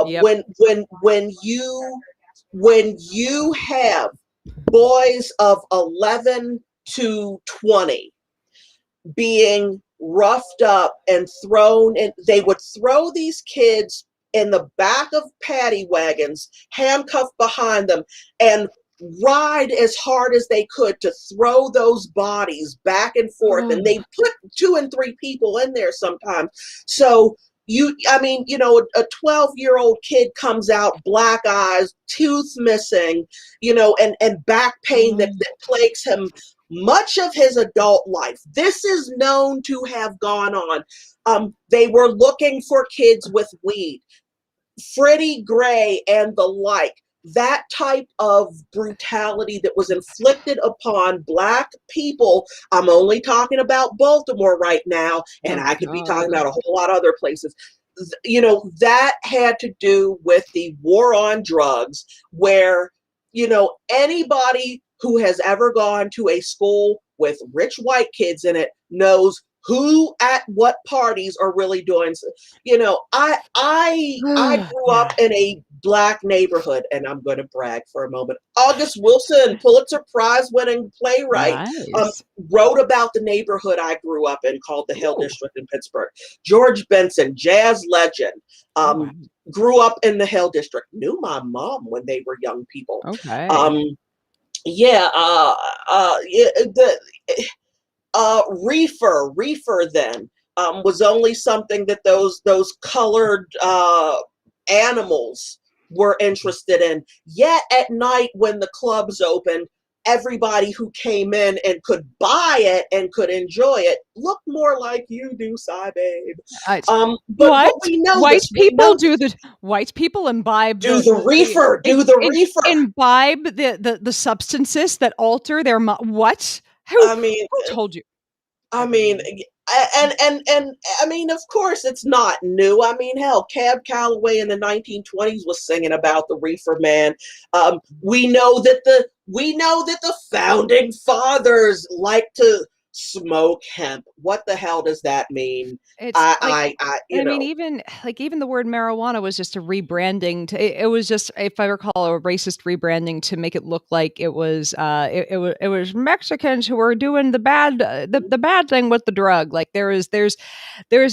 Yep. When you have boys of 11 to 20 being roughed up and thrown in, they would throw these kids in the back of paddy wagons, handcuffed behind them, and ride as hard as they could to throw those bodies back and forth. Oh, And they put 2 and 3 people in there sometimes. So a 12-year-old kid comes out, black eyes, tooth missing, and back pain that plagues him much of his adult life. This is known to have gone on. They were looking for kids with weed. Freddie Gray and the like, that type of brutality that was inflicted upon black people. I'm only talking about Baltimore right now, and oh I could be talking God. about a whole lot of other places. That had to do with the war on drugs, where, anybody who has ever gone to a school with rich white kids in it knows who at what parties are really doing. I grew up Yeah. in a Black neighborhood, and I'm going to brag for a moment. August Wilson, Pulitzer Prize winning playwright, um, Nice. wrote about the neighborhood I grew up in called the Hill Ooh. District in Pittsburgh. George Benson, jazz legend, Oh, wow. grew up in the Hill District, knew my mom when they were young people. Okay. Um, yeah, the reefer then was only something that those colored animals were interested in. Yet at night when the clubs opened, everybody who came in and could buy it and could enjoy it looked more like you do, Cy Babe. I But we know White this. We people know do the white people imbibe do the reefer. in Do the in reefer. imbibe the substances that alter their what? I mean, Who told you? I Never mean, mind. and I mean, of course, it's not new. I mean, hell, Cab Calloway in the 1920s was singing about the reefer man. We know that the founding fathers like to smoke hemp. What the hell does that mean? It's like You know. even the word marijuana was just a rebranding to it was just, if I recall, a racist rebranding to make it look like it was Mexicans who were doing the bad thing with the drug. Like there is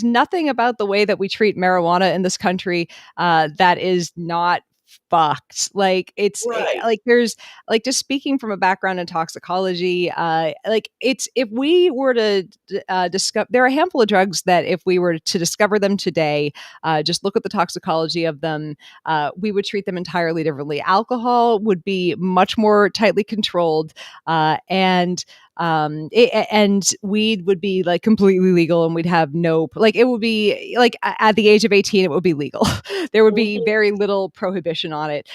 nothing about the way that we treat marijuana in this country that is not fucked. Like Right. like there's like, just speaking from a background in toxicology, like it's if we were to discover, there are a handful of drugs that if we were to discover them today, just look at the toxicology of them, we would treat them entirely differently. Alcohol would be much more tightly controlled, and weed would be like completely legal, and we'd have no, like, it would be like at the age of 18 it would be legal. There would be Mm-hmm. very little prohibition on it,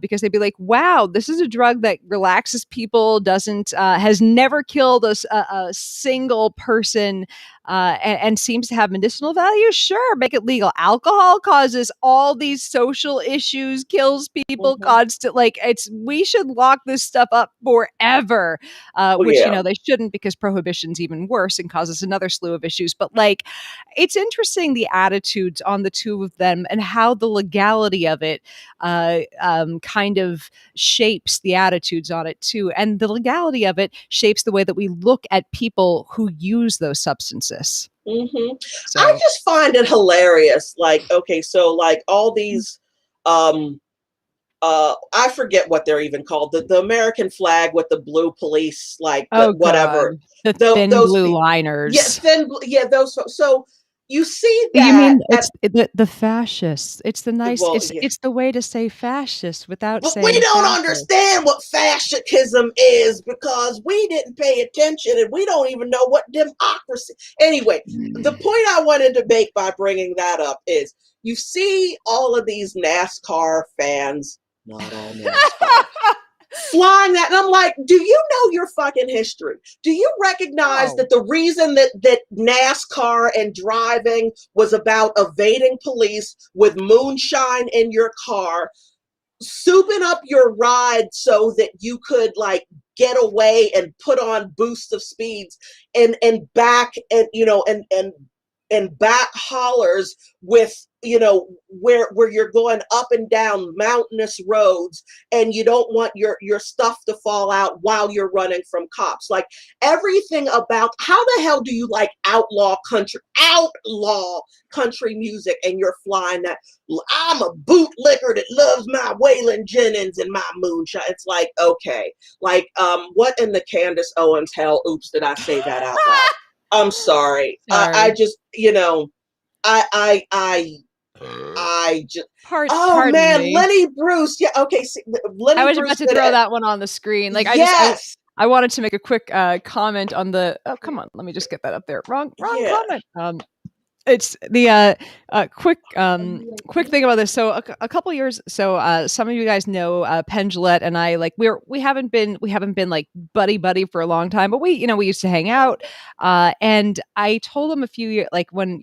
because they'd be like, wow, this is a drug that relaxes people, doesn't has never killed a single person, and seems to have medicinal value. Sure, make it legal. Alcohol causes all these social issues, kills people Mm-hmm. constant. Like, we should lock this stuff up forever, Oh which, yeah. they shouldn't, because prohibition's even worse and causes another slew of issues. But like, it's interesting the attitudes on the two of them and how the legality of it kind of shapes the attitudes on it too. And the legality of it shapes the way that we look at people who use those substances. Mm-hmm. I So, just find it hilarious. Like, okay, so like all these um I forget what they're even called. The American flag with the blue police, like the oh whatever. God, the thin Those blue people. Yeah, liners. yeah, those so you see You that mean at the fascists? well, yeah. It's the way to say fascist without But we saying don't fascist. understand what fascism is because we didn't pay attention and we don't even know what democracy. Anyway, the point I wanted to make by bringing that up is you see all of these NASCAR fans, not all NASCAR, flying that. And I'm like, do you know your fucking history? Do you recognize No. that the reason that NASCAR and driving was about evading police with moonshine in your car, souping up your ride so that you could like get away and put on boost of speeds and back and and back hollers with where you're going up and down mountainous roads and you don't want your stuff to fall out while you're running from cops. Like everything about how the hell do you like outlaw country music and you're flying that I'm a bootlicker that loves my Waylon Jennings and my moonshine. It's like, okay, like what in the Candace Owens hell oops did I say that out loud? I'm sorry. I Sorry. just, I just, oh Pardon man, me. Lenny Bruce. Yeah, okay. See, I Lenny was Bruce about to did throw it. that one on the screen. Like, Yes. I wanted to make a quick comment on the. Oh, come on, let me just get that up there. Wrong Yeah. comment. It's the quick thing about this. So a couple years, so some of you guys know Penn Jillette and I, like, we haven't been like buddy for a long time, but we used to hang out, and I told him a few years, like, when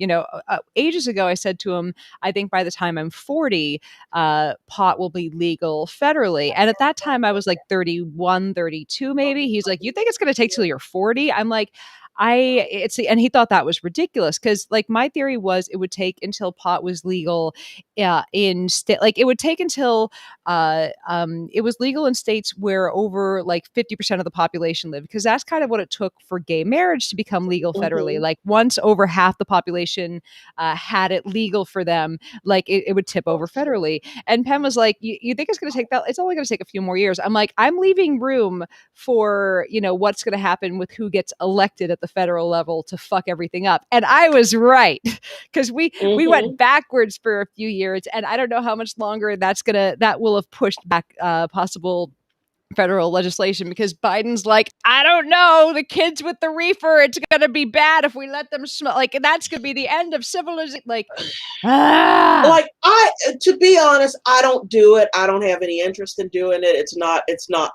ages ago, I said to him, I think by the time I'm 40, pot will be legal federally. And at that time I was like 31, 32 maybe. He's like, you think it's going to take till you're 40? I'm like, and he thought that was ridiculous because like my theory was it would take until pot was legal in state, like it would take until it was legal in states where over like 50% of the population lived, because that's kind of what it took for gay marriage to become legal federally. Mhm. Like once over half the population had it legal for them, like it would tip over federally. And Penn was like, you think it's going to take that? It's only going to take a few more years. I'm like, I'm leaving room for, what's going to happen with who gets elected at the federal level to fuck everything up. And I was right, because we went Mhm. backwards for a few years, and I don't know how much longer that will have pushed back possible federal legislation, because Biden's like, I don't know, the kids with the reefer, it's going to be bad if we let them smell. Like, that's going to be the end of civilization. Like, Like to be honest, I don't do it. I don't have any interest in doing it. It's not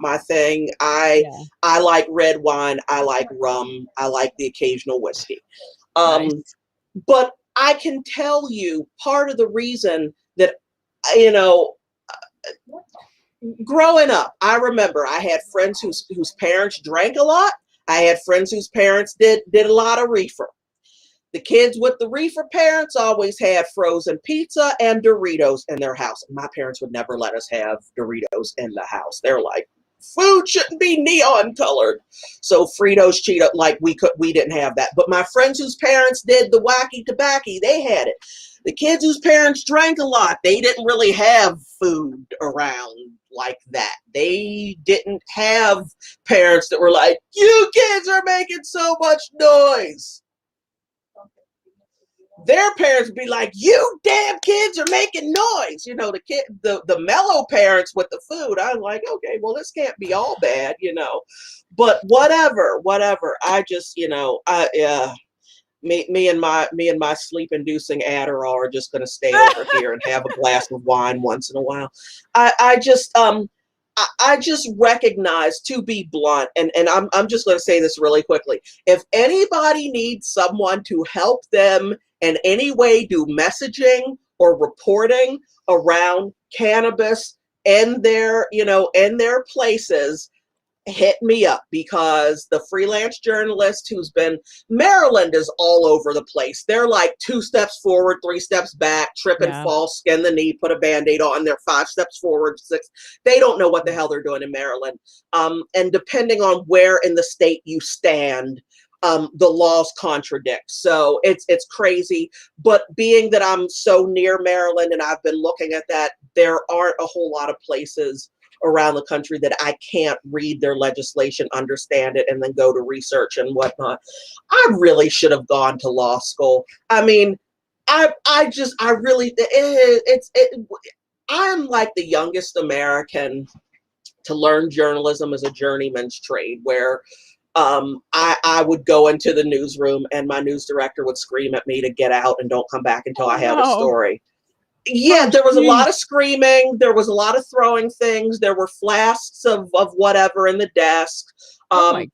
my thing. yeah, I like red wine. I like rum. I like the occasional whiskey. Um, nice. but I can tell you part of the reason that, you know, growing up, I remember I had friends whose parents drank a lot. I had friends whose parents did a lot of reefer. The kids with the reefer parents always had frozen pizza and Doritos in their house. My parents would never let us have Doritos in the house. They're like, food shouldn't be neon colored. So Fritos, Cheetos, like we didn't have that. But my friends whose parents did the wacky tobacco, they had it. The kids whose parents drank a lot, they didn't really have food around like that. They didn't have parents that were like, you kids are making so much noise. Their parents would be like, you damn kids are making noise. The mellow parents with the food. I'm like, okay, well, this can't be all bad. But whatever. I just, me and my sleep inducing Adderall are just going to stay over here and have a glass of wine once in a while. I just recognize, to be blunt, and I'm just going to say this really quickly. If anybody needs someone to help them in any way do messaging or reporting around cannabis in their places, hit me up, because the freelance journalist who's been Maryland is all over the place. They're like 2 steps forward, 3 steps back, trip and Yeah. fall, skin the knee, put a band-aid on. They're 5 steps forward, 6. They don't know what the hell they're doing in Maryland. And depending on where in the state you stand, the laws contradict. So it's crazy. But being that I'm so near Maryland and I've been looking at that, there aren't a whole lot of places around the country that I can't read their legislation, understand it, and then go to research and whatnot. I really should have gone to law school. I mean, I really, I'm like the youngest American to learn journalism as a journeyman's trade, where I would go into the newsroom and my news director would scream at me to get out and don't come back until Oh I had a no. story. Yeah, Oh there was a jeez. lot of screaming. There was a lot of throwing things. There were flasks of whatever in the desk. Oh my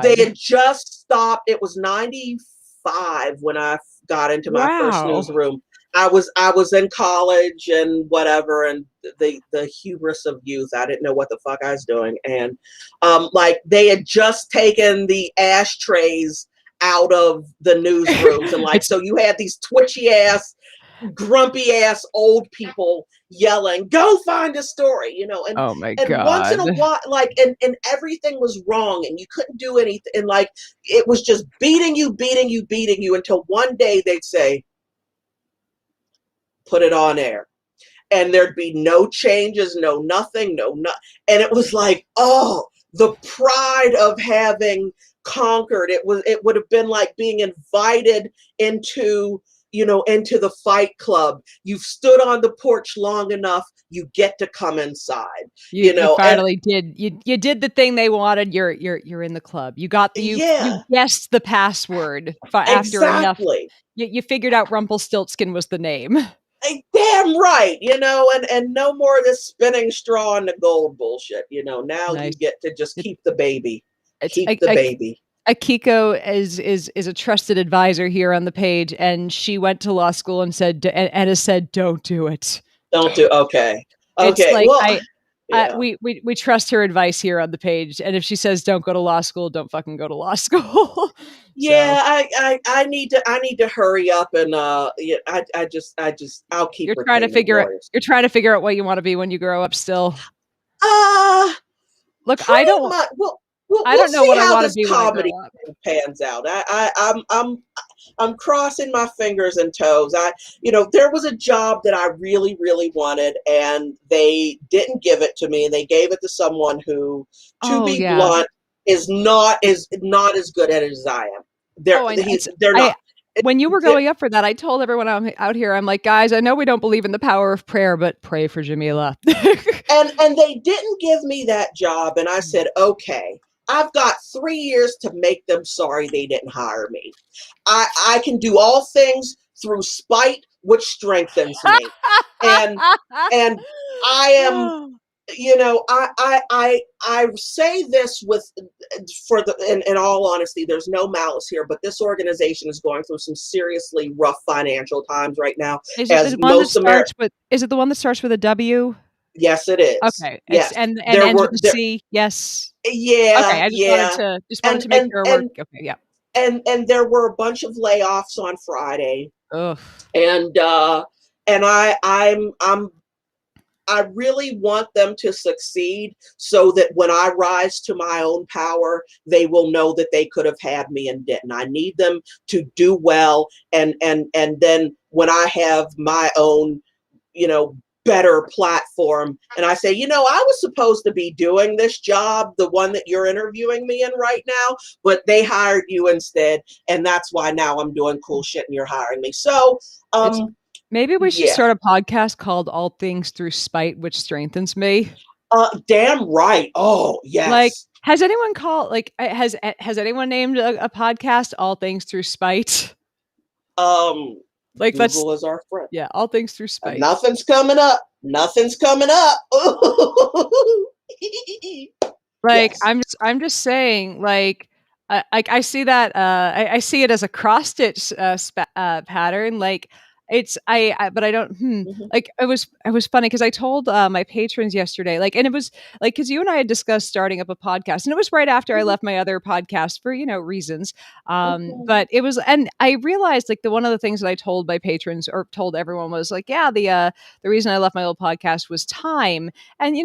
They god. had just stopped. It was 95 when I got into my first Wow. newsroom. I was in college and whatever, and the hubris of youth. I didn't know what the fuck I was doing, and like they had just taken the ashtrays out of the newsrooms, and like It's so you had these twitchy ass, grumpy ass old people yelling, go find a story, and oh my once in god. a while, like, and everything was wrong and you couldn't do anything, and like it was just beating you until one day they'd say, put it on air, and there'd be no changes, no nothing, and it was like, oh, the pride of having conquered. It would have been like being invited into the fight club. You've stood on the porch long enough, you get to come inside. You And finally did, you did the thing they wanted. You're in the club. You got the you yeah, guessed the password after enough. exactly. You figured out Rumpelstiltskin was the name. Damn right, and no more of this spinning straw in the gold bullshit. Now you Nice. get to just It, keep the baby. it's Keep the baby. Akiko is a trusted advisor here on the page, and she went to law school and has said, don't do it. Don't do. Okay. It's Okay. like Well, Yeah. We trust her advice here on the page, and if she says don't go to law school, don't fucking go to law school. Yeah, I need to hurry up and yeah, I'll keep retaining lawyers. You're trying to figure out what you want to be when you grow up still. Uh Look, Pretty much. I We'll don't know see what I how want to this be when I comedy grow up. pans out. I'm crossing my fingers and toes. There was a job that I really, really wanted, and they didn't give it to me. They gave it to someone who, to Oh be yeah. blunt, is not as good at it as I am. Oh, I know. They're not. When you were going up for that, I told everyone out here, I'm like, guys, I know we don't believe in the power of prayer, but pray for Jamila. And they didn't give me that job, and I said, okay, I've got 3 years to make them sorry they didn't hire me. I can do all things through spite, which strengthens me. And I am, I say this in all honesty, there's no malice here, but this organization is going through some seriously rough financial times right now. Is it the one that starts with a W? Yes, it is. Okay. Yes. And ends with a C. Yes. Yeah, Okay. I yeah. wanted to make sure we're okay. Yeah. And there were a bunch of layoffs on Friday. Ugh. And I really want them to succeed so that when I rise to my own power, they will know that they could have had me and didn't. I need them to do well, and then when I have my own, better platform, and I say, I was supposed to be doing this job, the one that you're interviewing me in right now, but they hired you instead, and that's why now I'm doing cool shit and you're hiring me. So maybe we should start a podcast called All Things Through Spite, which strengthens me. Damn right. Oh, yes. Like, has anyone has anyone named a podcast All Things Through Spite? Like, Google is our friend. Yeah, All Things Through Spite. Nothing's coming up. Like, yes. I'm just saying, like I see that I see it as a cross stitch pattern. Like, but I don't like it was funny because I told my patrons yesterday, like, and it was like, because you and I had discussed starting up a podcast, and it was right after I left my other podcast for reasons, but it was, and I realized, like, one of the things that I told my patrons, or told everyone, was like, yeah, the reason I left my old podcast was time, and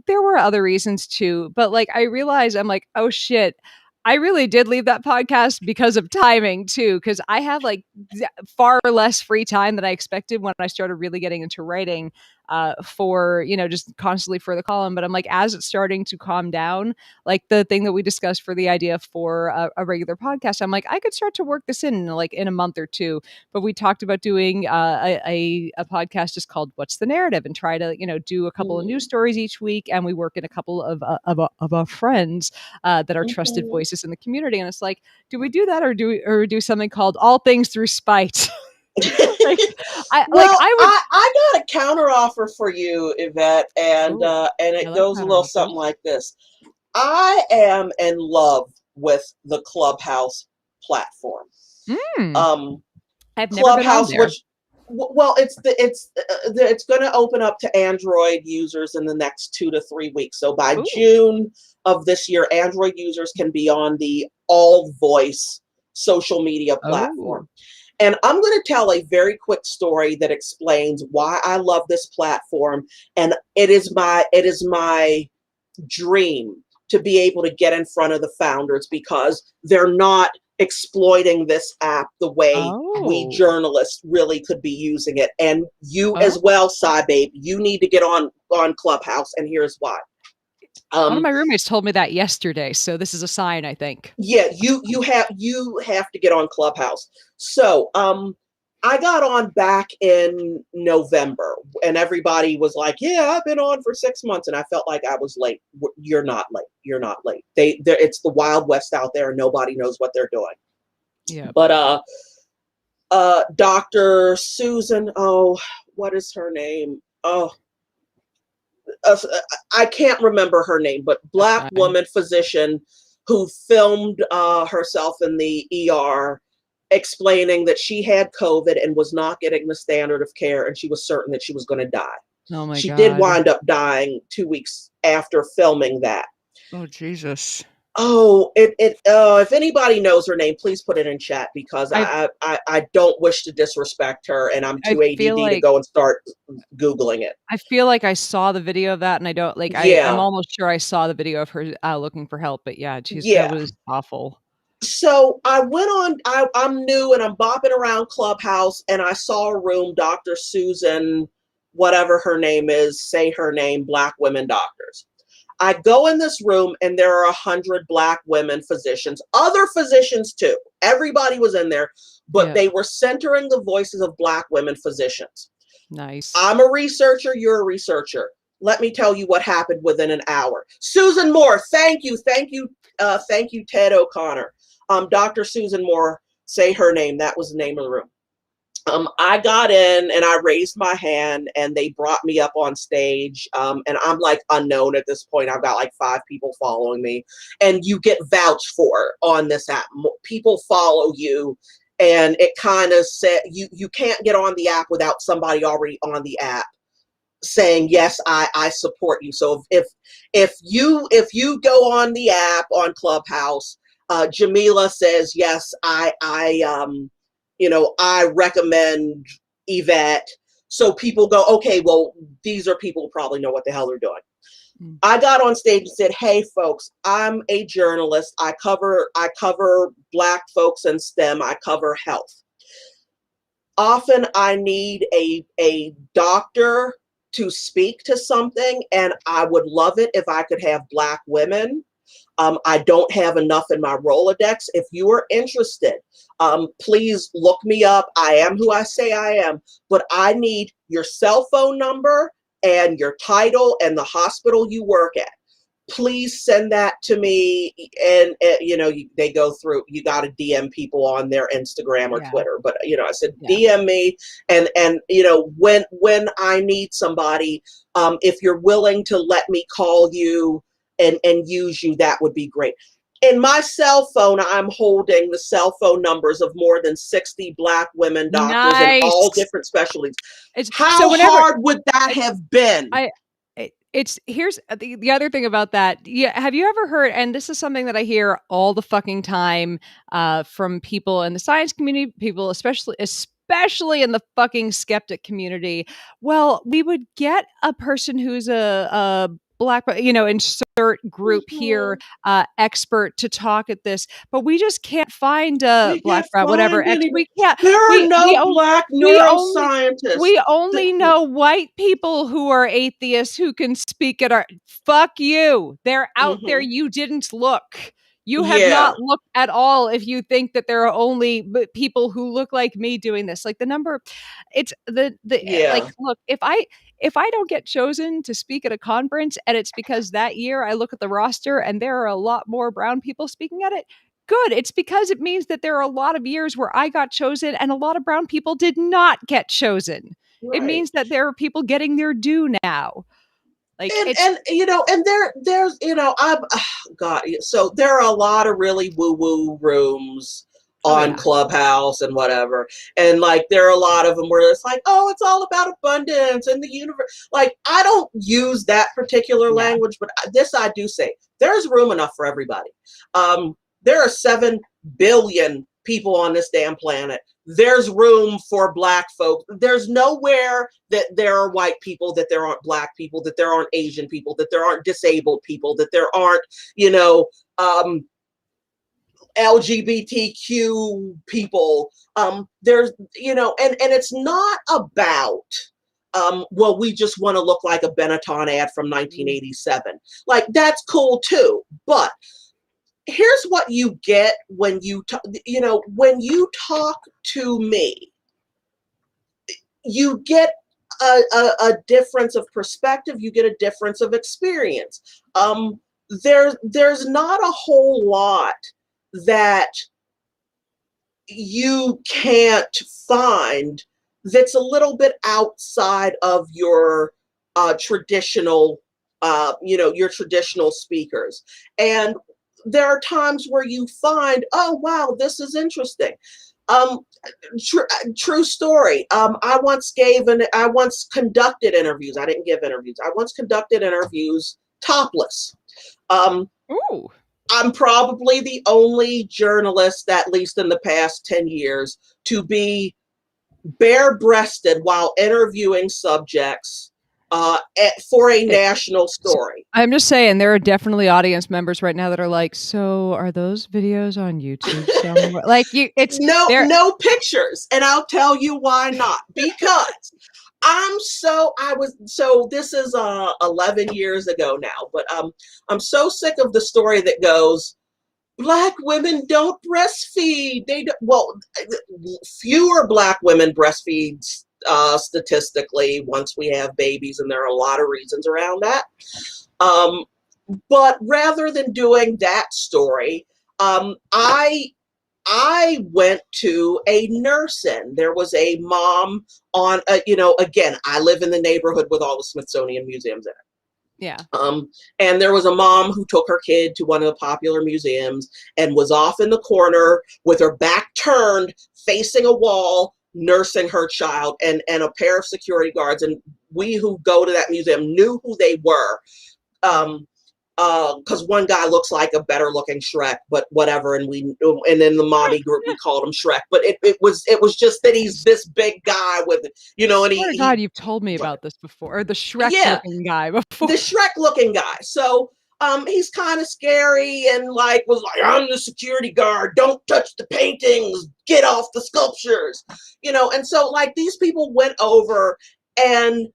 there were other reasons too, but like, I realized, I'm like, oh shit, I really did leave that podcast because of timing too, because I have like far less free time than I expected when I started really getting into writing, for just constantly for the column. But I'm like, as it's starting to calm down, like the thing that we discussed for the idea for a regular podcast, I'm like, I could start to work this in like in a month or two. But we talked about doing a podcast just called What's the Narrative, and try to do a couple of news stories each week, and we work in a couple of our friends that are trusted voices in the community. And it's like, do we do that, or do something called All Things Through Spite? I got a counter offer for you, Yvette, and it goes a little something like this. I am in love with the Clubhouse platform. I've never been on there. It's going to open up to Android users in the next 2 to 3 weeks. So by June of this year, Android users can be on the all voice social media platform. And I'm going to tell a very quick story that explains why I love this platform. And it is my dream to be able to get in front of the founders, because they're not exploiting this app the way we journalists really could be using it. And you as well, Cy Babe, you need to get on Clubhouse, and here's why. One of my roommates told me that yesterday, so this is a sign, I think. Yeah, you have to get on Clubhouse. So I got on back in November, and everybody was like, yeah, I've been on for 6 months, and I felt like I was late. You're not late. You're not late. It's the Wild West out there, and nobody knows what they're doing. Yeah. But Dr. Susan, what is her name? I can't remember her name, but Black woman physician who filmed herself in the ER explaining that she had COVID and was not getting the standard of care, and she was certain that she was going to die. Oh my God. She did wind up dying 2 weeks after filming that. Oh, Jesus. Oh, if anybody knows her name, please put it in chat, because I I don't wish to disrespect her, and I'm I too feel ADD to like go and start Googling it. I feel like I saw the video of that, and I don't like, I'm Yeah, almost sure I saw the video of her, looking for help, but yeah, geez, that yeah. was awful. So I went on, I'm new and I'm bopping around Clubhouse, and I saw a room, Dr. Susan, whatever her name is, say her name, Black Women Doctors. I go in this room and there are 100 Black women physicians, other physicians too. Everybody was in there, but Yeah, they were centering the voices of Black women physicians. nice. I'm a researcher, you're a researcher. Let me tell you what happened within an hour. Susan Moore, thank you, thank you, Ted O'Connor. Dr. Susan Moore, say her name. That was the name of the room. I got in and I raised my hand, and they brought me up on stage. And I'm like unknown at this point. I've got like 5 people following me, and you get vouched for on this app. People follow you, and it kind of said you can't get on the app without somebody already on the app saying yes, I support you. So if you go on the app on Clubhouse, Jamila says yes, I recommend Yvette. So people go, okay, well, these are people who probably know what the hell they're doing. Mm. I got on stage and said, hey folks, I'm a journalist. I cover Black folks in STEM. I cover health. Often I need a doctor to speak to something, and I would love it if I could have Black women. I don't have enough in my Rolodex. If you are interested, please look me up. I am who I say I am, but I need your cell phone number and your title and the hospital you work at. Please send that to me. And they go through, you got to DM people on their Instagram or Yeah, Twitter, but I said yeah. DM me. And when I need somebody, if you're willing to let me call you and use you, that would be great. In my cell phone, I'm holding the cell phone numbers of more than 60 Black women doctors in all Nice. different specialties. It's so How whenever hard would that have been? I it's here's the other thing about that. Yeah, have you ever heard, and this is something that I hear all the fucking time, from people in the science community, people especially in the fucking skeptic community. Well, we would get a person who's a Black, insert group here, Mhm. expert to talk at this, but we just can't find a We Black, can't brown, whatever. find anybody. We can't. There are We no Black we only neuroscientists. we only know white people who are atheists who can speak at our. Fuck you. They're out there. Mhm. You didn't look. You have Yeah, not looked at all if you think that there are only people who look like me doing this. Like the number, it's the like, yeah, look, if I don't get chosen to speak at a conference and it's because that year I look at the roster and there are a lot more brown people speaking at it, good. It's because it means that there are a lot of years where I got chosen and a lot of brown people did not get chosen. It right. means that there are people getting their due now. Like it's And there's I'm God. So there are a lot of really woo woo rooms oh on yeah. Clubhouse and whatever, and like there are a lot of them where it's like, oh, it's all about abundance and the universe. Like I don't use that particular Yeah. language, but this I do say: there's room enough for everybody. There are 7 billion people on this damn planet. There's room for Black folk. There's nowhere that there are white people, that there aren't Black people, that there aren't Asian people, that there aren't disabled people, that there aren't, um, LGBTQ people. There's, and it's not about, well, we just want to look like a Benetton ad from Mm. 1987. Like, that's cool too. But here's what you get when you talk to me, you get a difference of perspective, you get a difference of experience. There's not a whole lot that you can't find that's a little bit outside of your traditional your traditional speakers. And there are times where you find, oh wow, this is interesting. um, True story. I once conducted interviews. I didn't give interviews. I once conducted interviews topless. Ooh. I'm probably the only journalist, at least in the past 10 years, to be bare-breasted while interviewing subjects for a national story. I'm just saying, there are definitely audience members right now that are like, "So, are those videos on YouTube somewhere?" Like, it's there. No pictures, and I'll tell you why not. Because this is 11 years ago now, but I'm so sick of the story that goes, Black women don't breastfeed. Fewer Black women breastfeed statistically once we have babies, and there are a lot of reasons around that. But rather than doing that story, I went to a nursing. There was a mom on, again, I live in the neighborhood with all the Smithsonian museums in it. Yeah. And there was a mom who took her kid to one of the popular museums and was off in the corner with her back turned, facing a wall, nursing her child, and a pair of security guards. And we who go to that museum knew who they were. Because one guy looks like a better looking Shrek, but whatever. And in the mommy group, we called him Shrek. But it was just that he's this big guy with, and God, you've told me about this before, or the Shrek looking guy before. The Shrek looking guy. So he's kind of scary and was like, I'm the security guard. Don't touch the paintings. Get off the sculptures. And so these people went over and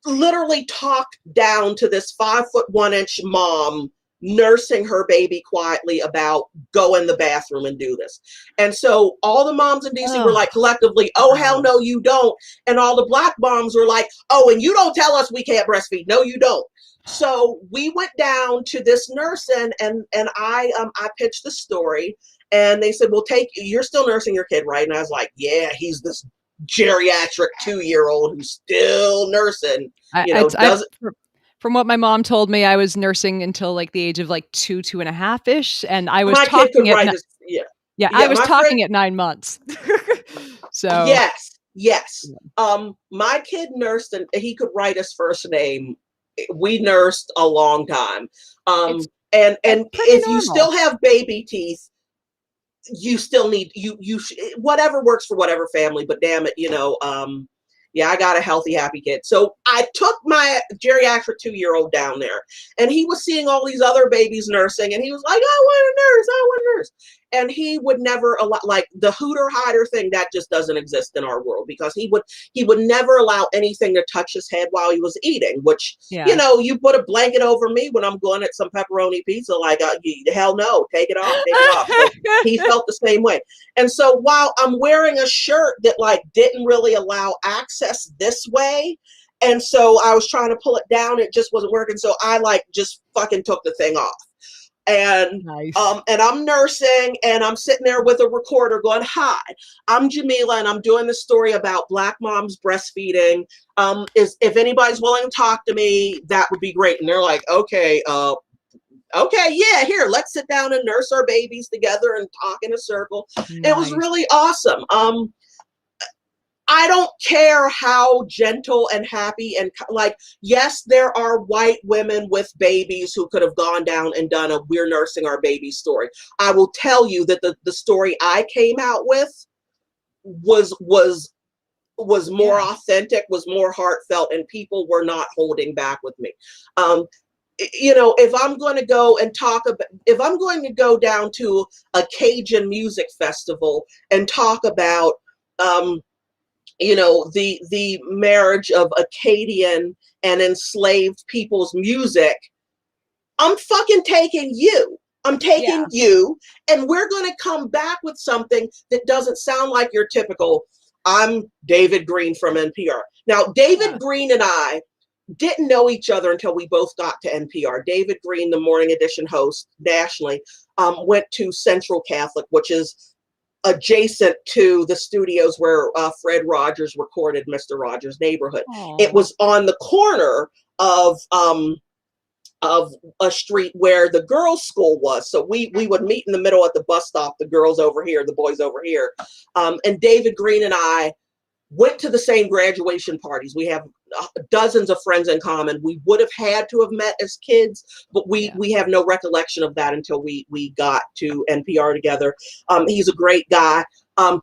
literally talked down to this 5'1" mom nursing her baby quietly about go in the bathroom and do this. And so all the moms in DC were like collectively, oh, hell no, you don't. And all the Black moms were like, oh, and you don't tell us we can't breastfeed. No, you don't. So we went down to this nursing and I pitched the story and they said, well, you're still nursing your kid, right? And I was like, yeah, he's this geriatric 2-year-old who's still nursing, from what my mom told me, I was nursing until the age of 2.5 ish, and I was my talking kid could write I was talking at 9 months. So yes. My kid nursed and he could write his first name. We nursed a long time. And if you still have baby teeth, you still need whatever works for whatever family, but damn it, I got a healthy, happy kid. So I took my geriatric 2-year-old down there and he was seeing all these other babies nursing and he was like, I want to nurse. And he would never allow, the hooter hider thing, that just doesn't exist in our world, because he would never allow anything to touch his head while he was eating, which, you put a blanket over me when I'm going at some pepperoni pizza, hell no, take it off. So he felt the same way. And so while I'm wearing a shirt that didn't really allow access this way, and so I was trying to pull it down, it just wasn't working. So I just fucking took the thing off. And nice. And I'm nursing and I'm sitting there with a recorder going, hi, I'm Jamila and I'm doing this story about Black moms breastfeeding. If anybody's willing to talk to me, that would be great. And they're like, okay, yeah, here, let's sit down and nurse our babies together and talk in a circle. Nice. It was really awesome. I don't care how gentle and happy and yes, there are white women with babies who could have gone down and done a we're nursing our baby story. I will tell you that the story I came out with was more authentic, was more heartfelt, and people were not holding back with me. If I'm going to go and if I'm going to go down to a Cajun music festival and talk about, the marriage of Acadian and enslaved people's music, I'm fucking taking you. I'm taking you, and we're going to come back with something that doesn't sound like your typical, I'm David Green from NPR. Now, David Green and I didn't know each other until we both got to NPR. David Green, the morning edition host nationally, went to Central Catholic, which is adjacent to the studios where Fred Rogers recorded Mr. Rogers' Neighborhood. Aww. It was on the corner of a street where the girls' school was. So we would meet in the middle at the bus stop, the girls over here, the boys over here. And David Green and I went to the same graduation parties. We have dozens of friends in common. We would have had to have met as kids, but we have no recollection of that until we got to NPR together. He's a great guy.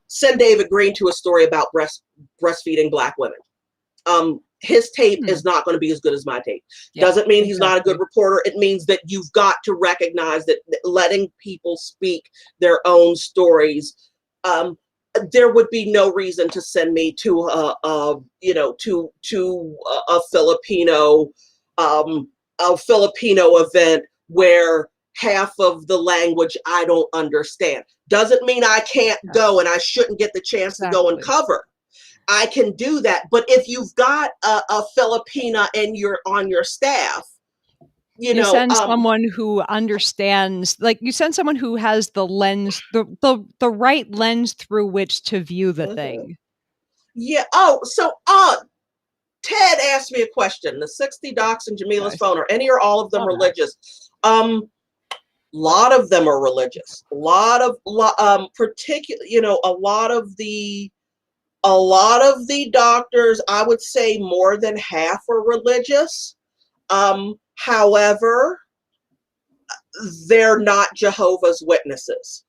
Send David Green to a story about breastfeeding Black women. His tape is not going to be as good as my tape. Doesn't mean he's not a good reporter. It means that you've got to recognize that letting people speak their own stories, there would be no reason to send me to a Filipino event where half of the language I don't understand. Doesn't mean I can't go and I shouldn't get the chance to go and cover. I can do that. But if you've got a Filipina and you're on your staff, you send someone who understands, like you send someone who has the lens, the right lens through which to view the thing. Yeah. So Ted asked me a question. The 60 docs in Jamila's phone, are any or all of them religious? Lot of them are religious. A lot of doctors, I would say more than half are religious. However, they're not Jehovah's Witnesses.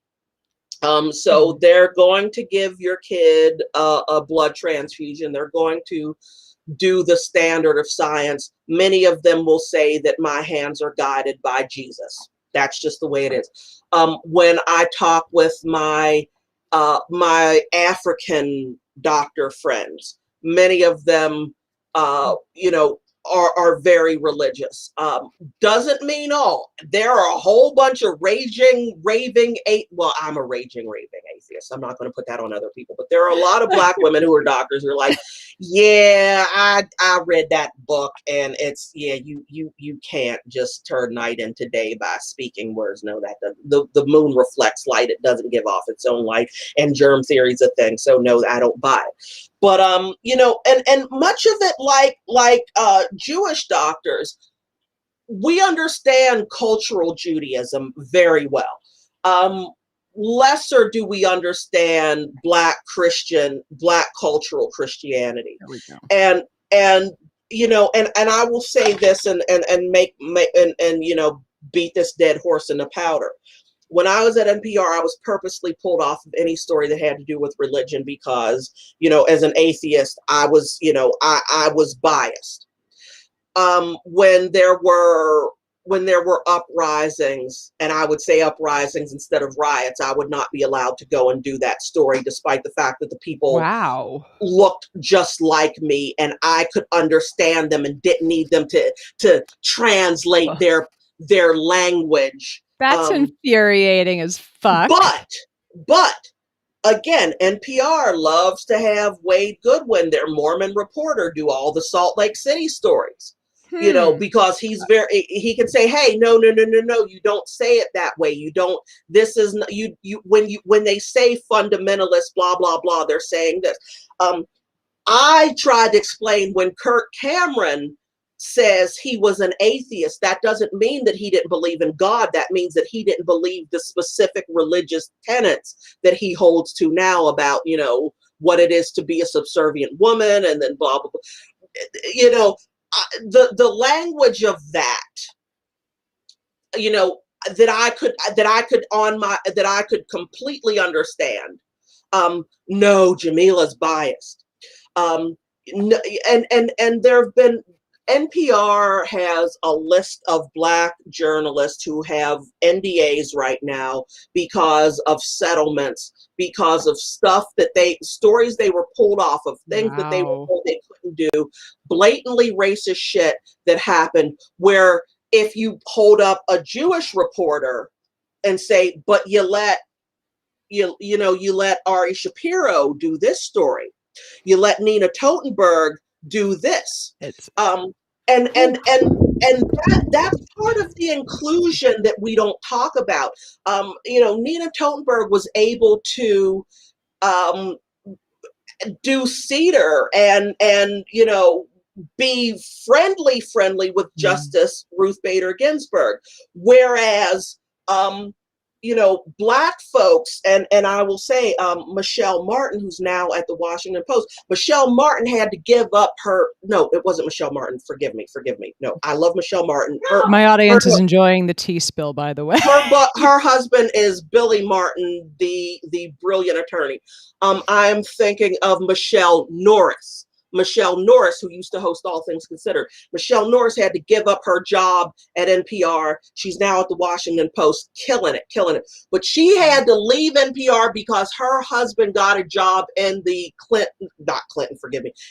So they're going to give your kid a blood transfusion. They're going to do the standard of science. Many of them will say that my hands are guided by Jesus. That's just the way it is. When I talk with my African doctor friends, many of them, are very religious. Doesn't mean all. There are a whole bunch of raving I'm a raving atheist. I'm not going to put that on other people, but there are a lot of Black women who are doctors who are like, yeah, I read that book and it's, you can't just turn night into day by speaking words. No, that doesn't. The moon reflects light. It doesn't give off its own light, and germ theory is a thing. So no, I don't buy it. But and much of it, like Jewish doctors, we understand cultural Judaism very well. Lesser do we understand Black cultural Christianity. And I will say this and beat this dead horse in the powder. When I was at NPR, I was purposely pulled off of any story that had to do with religion because, as an atheist, I was biased. When there were uprisings, and I would say uprisings instead of riots, I would not be allowed to go and do that story, despite the fact that the people looked just like me and I could understand them and didn't need them to translate their language. That's infuriating as fuck. But again, NPR loves to have Wade Goodwin, their Mormon reporter, do all the Salt Lake City stories. Because he can say, hey, no, you don't say it that way. You don't, this is, when they say fundamentalist, blah, blah, blah, they're saying this. I tried to explain when Kirk Cameron says he was an atheist, that doesn't mean that he didn't believe in God. That means that he didn't believe the specific religious tenets that he holds to now about, what it is to be a subservient woman, and then blah, blah, blah. The language of that, that I could completely understand. No, Jamila's biased. And there have been, NPR has a list of Black journalists who have NDAs right now because of settlements, because of stories they were pulled off of, things that they were told they couldn't do, blatantly racist shit that happened, where if you hold up a Jewish reporter and say, but you let Ari Shapiro do this story, you let Nina Totenberg do this. That's part of the inclusion that we don't talk about. Nina Totenberg was able to do Cedar and be friendly with Justice Ruth Bader Ginsburg, whereas Black folks, and I will say, Michelle Martin, who's now at the Washington Post, Michelle Martin had to give up her, no, it wasn't Michelle Martin. Forgive me. No, I love Michelle Martin. My audience is enjoying the tea spill, by the way. Her husband is Billy Martin, the brilliant attorney. I'm thinking of Michelle Norris. Michelle Norris, who used to host All Things Considered. Michelle Norris had to give up her job at NPR. She's now at the Washington Post, killing it. But she had to leave NPR because her husband got a job in the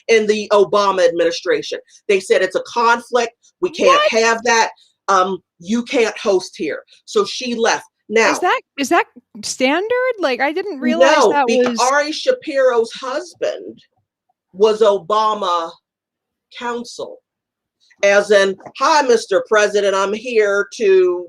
in the Obama administration. They said it's a conflict. We can't have that. You can't host here. So she left. Now, is that standard? Like, I didn't realize that was Ari Shapiro's husband was Obama counsel, as in, hi, Mr. President, I'm here to.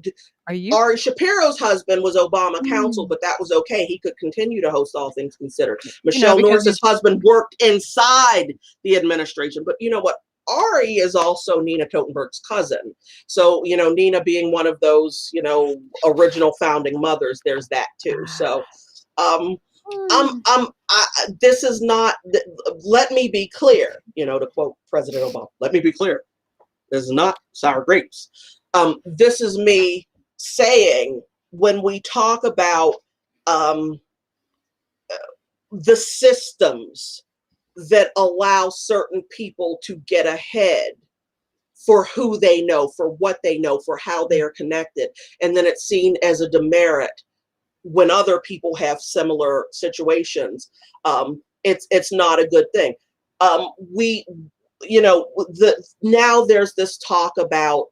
Ari Shapiro's husband was Obama counsel, but that was okay. He could continue to host All Things Considered. Michelle Norris's husband worked inside the administration, but you know what? Ari is also Nina Totenberg's cousin. So, Nina being one of those, original founding mothers, there's that too. So, this is not, let me be clear, to quote President Obama, let me be clear. This is not sour grapes. This is me saying, when we talk about the systems that allow certain people to get ahead for who they know, for what they know, for how they are connected, and then it's seen as a demerit when other people have similar situations, it's not a good thing. Now there's this talk about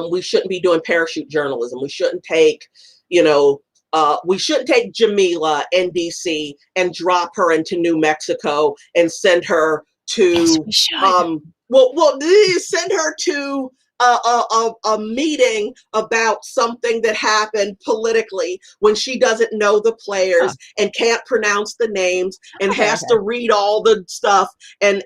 we shouldn't be doing parachute journalism. We shouldn't take, we shouldn't take Jamila in DC and drop her into New Mexico and send her to send her to a meeting about something that happened politically when she doesn't know the players and can't pronounce the names and has to read all the stuff and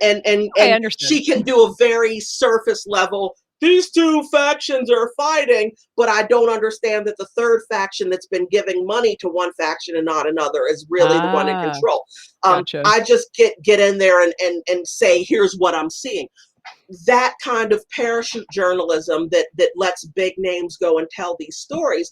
she can do a very surface level. These two factions are fighting, but I don't understand that the third faction that's been giving money to one faction and not another is really the one in control. Gotcha. I just get in there and say, here's what I'm seeing. That kind of parachute journalism that lets big names go and tell these stories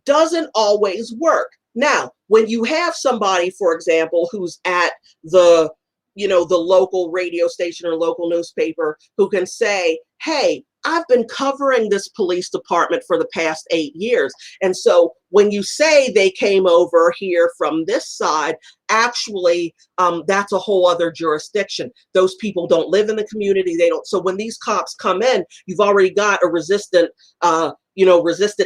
doesn't always work. Now, when you have somebody, for example, who's at the local radio station or local newspaper who can say, hey, I've been covering this police department for the past 8 years. And so when you say they came over here from this side, actually, that's a whole other jurisdiction. Those people don't live in the community. They don't. So when these cops come in, you've already got a resistant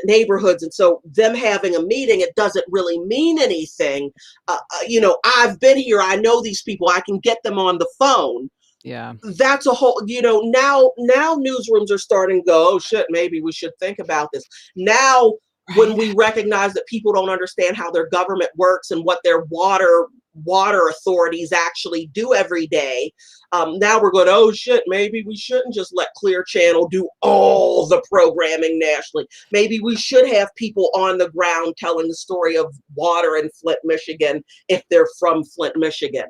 neighborhoods. And so them having a meeting, it doesn't really mean anything. I've been here. I know these people. I can get them on the phone. Yeah. That's a whole, now newsrooms are starting to go, oh shit, maybe we should think about this. Now, when we recognize that people don't understand how their government works and what their water authorities actually do every day, now we're going, oh shit, maybe we shouldn't just let Clear Channel do all the programming nationally. Maybe we should have people on the ground telling the story of water in Flint, Michigan, if they're from Flint, Michigan.